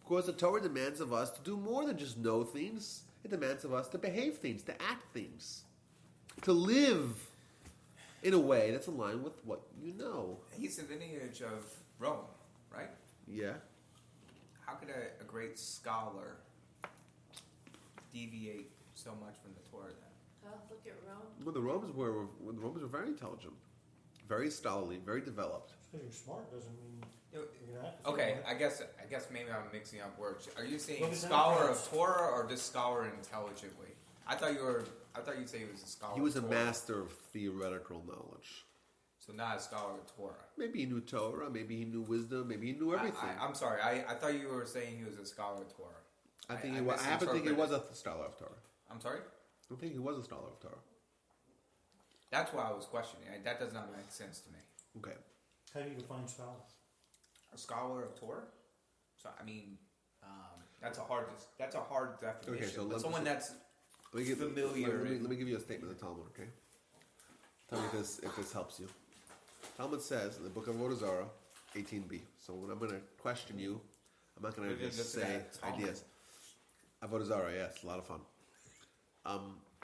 Because the Torah demands of us to do more than just know things. It demands of us to behave things, to act things, to live in a way that's in line with what you know. He's the lineage of Rome, right? Yeah. How could a great scholar deviate so much from the Torah then? oh, look at Rome. Well, the Romans were very intelligent, very scholarly, very developed. Just because you're smart doesn't mean You know, you're gonna act the Okay, same way. I guess maybe I'm mixing up words. Are you saying Look at that scholar of difference. Torah or just scholar intelligently? I thought you'd say he was a scholar. He was a of Torah. master of theoretical knowledge. So not a scholar of Torah. Maybe he knew Torah, maybe he knew wisdom, maybe he knew everything. I'm sorry. I thought you were saying he was a scholar of Torah. I I happen to think he misinterpreted. was a scholar of Torah. I'm sorry? I don't think he was a scholar of Torah. That's why I was questioning. That does not make sense to me. Okay. How do you define scholar? A scholar of Torah? So I mean, that's a hard definition. Okay, so but someone that's Let me give, familiar Let me, in- let me give you a statement of the Talmud, okay? Tell me if this helps you. Talmud says in the book of Avodah Zarah, 18b. So when I'm going to question you, I'm not going to We're just just say looking at Talmud. ideas. Avodah Zarah, yes, a lot of fun.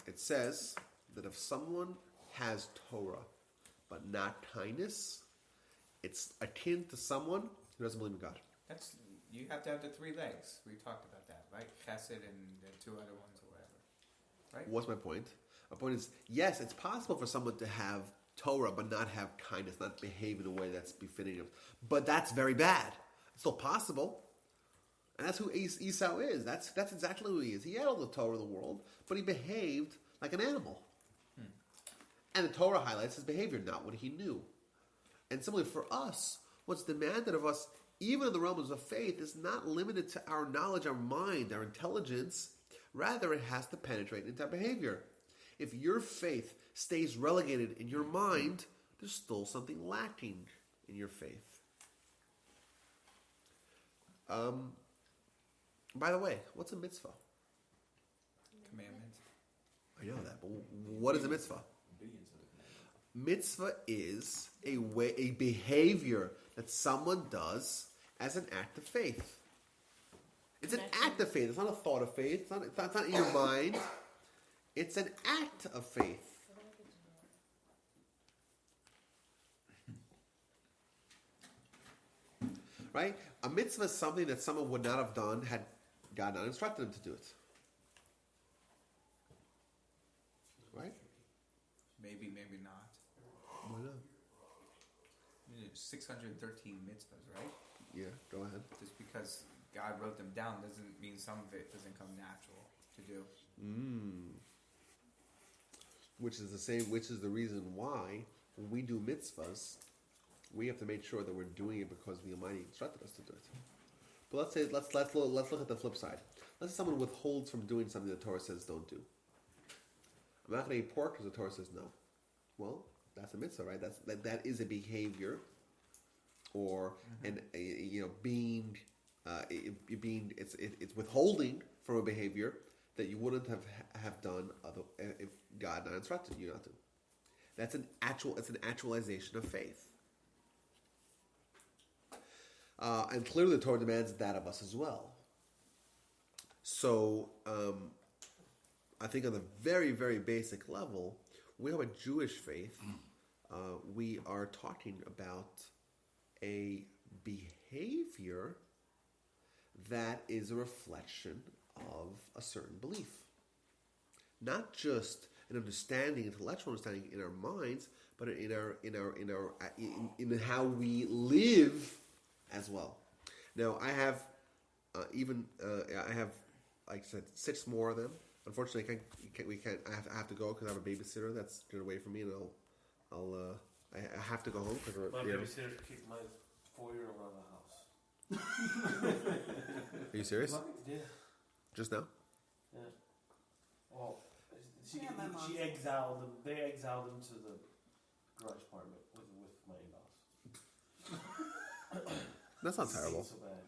It says that if someone has Torah but not kindness, it's akin to someone who doesn't believe in God. that's you have to have the 3 legs. We talked about that, right? Chesed and the 2 other ones or whatever. Right? What's my point? My point is, yes, it's possible for someone to have Torah but not have kindness, not behave in a way that's befitting of. But that's very bad. It's still possible. And that's who Esau is. That's exactly who he is. He had all the Torah of the world, but he behaved like an animal. And the Torah highlights his behavior, not what he knew. And similarly for us, what's demanded of us, even in the realms of faith, is not limited to our knowledge, our mind, our intelligence. Rather, it has to penetrate into our behavior. If your faith stays relegated in your mind, there's still something lacking in your faith. By the way, what's a mitzvah? Commandment. I know that, but what is a mitzvah? Obedience of the commandment. Mitzvah is a behavior that someone does as an act of faith. It's an act of faith. It's not a thought of faith. It's not in your mind. It's an act of faith. Right? A mitzvah is something that someone would not have done had God not instructed them to do it. Right? Maybe, maybe not. Why not? 613 mitzvahs, right? Yeah, go ahead. Just because God wrote them down doesn't mean some of it doesn't come natural to do. Which is the reason why when we do mitzvahs, we have to make sure that we're doing it because the Almighty instructed us to do it. But let's look at the flip side. Let's say someone withholds from doing something the Torah says don't do. I'm not going to eat pork because the Torah says no. Well, that's a mitzvah, right? That is a behavior, or being it's withholding from a behavior that you wouldn't have done if God not instructed you not to. It's an actualization of faith. And clearly the Torah demands that of us as well. So, I think on the very, very basic level, we have a Jewish faith. We are talking about a behavior that is a reflection of a certain belief. Not just an understanding, intellectual understanding in our minds, but in how we live as well. Now, I have like I said, 6 more of them. Unfortunately, I have to go because I have a babysitter that's going to wait for me, and I have to go home because My babysitter kicked my 4-year-old out of the house. Are you serious? Yeah. Just now? Yeah. Well, she exiled him. They exiled him to the garage apartment with my in-laws. That's not terrible. So bad.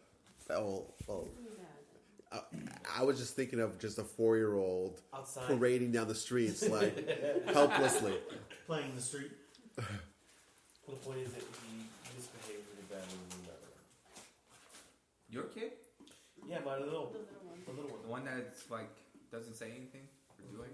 I was just thinking of just a 4-year-old Outside. parading down the streets like helplessly. Playing in the street. Well, the point is that he misbehaved really badly when we met her. Your kid? Yeah, my little, The little one. the little one. The one that's like doesn't say anything or do anything?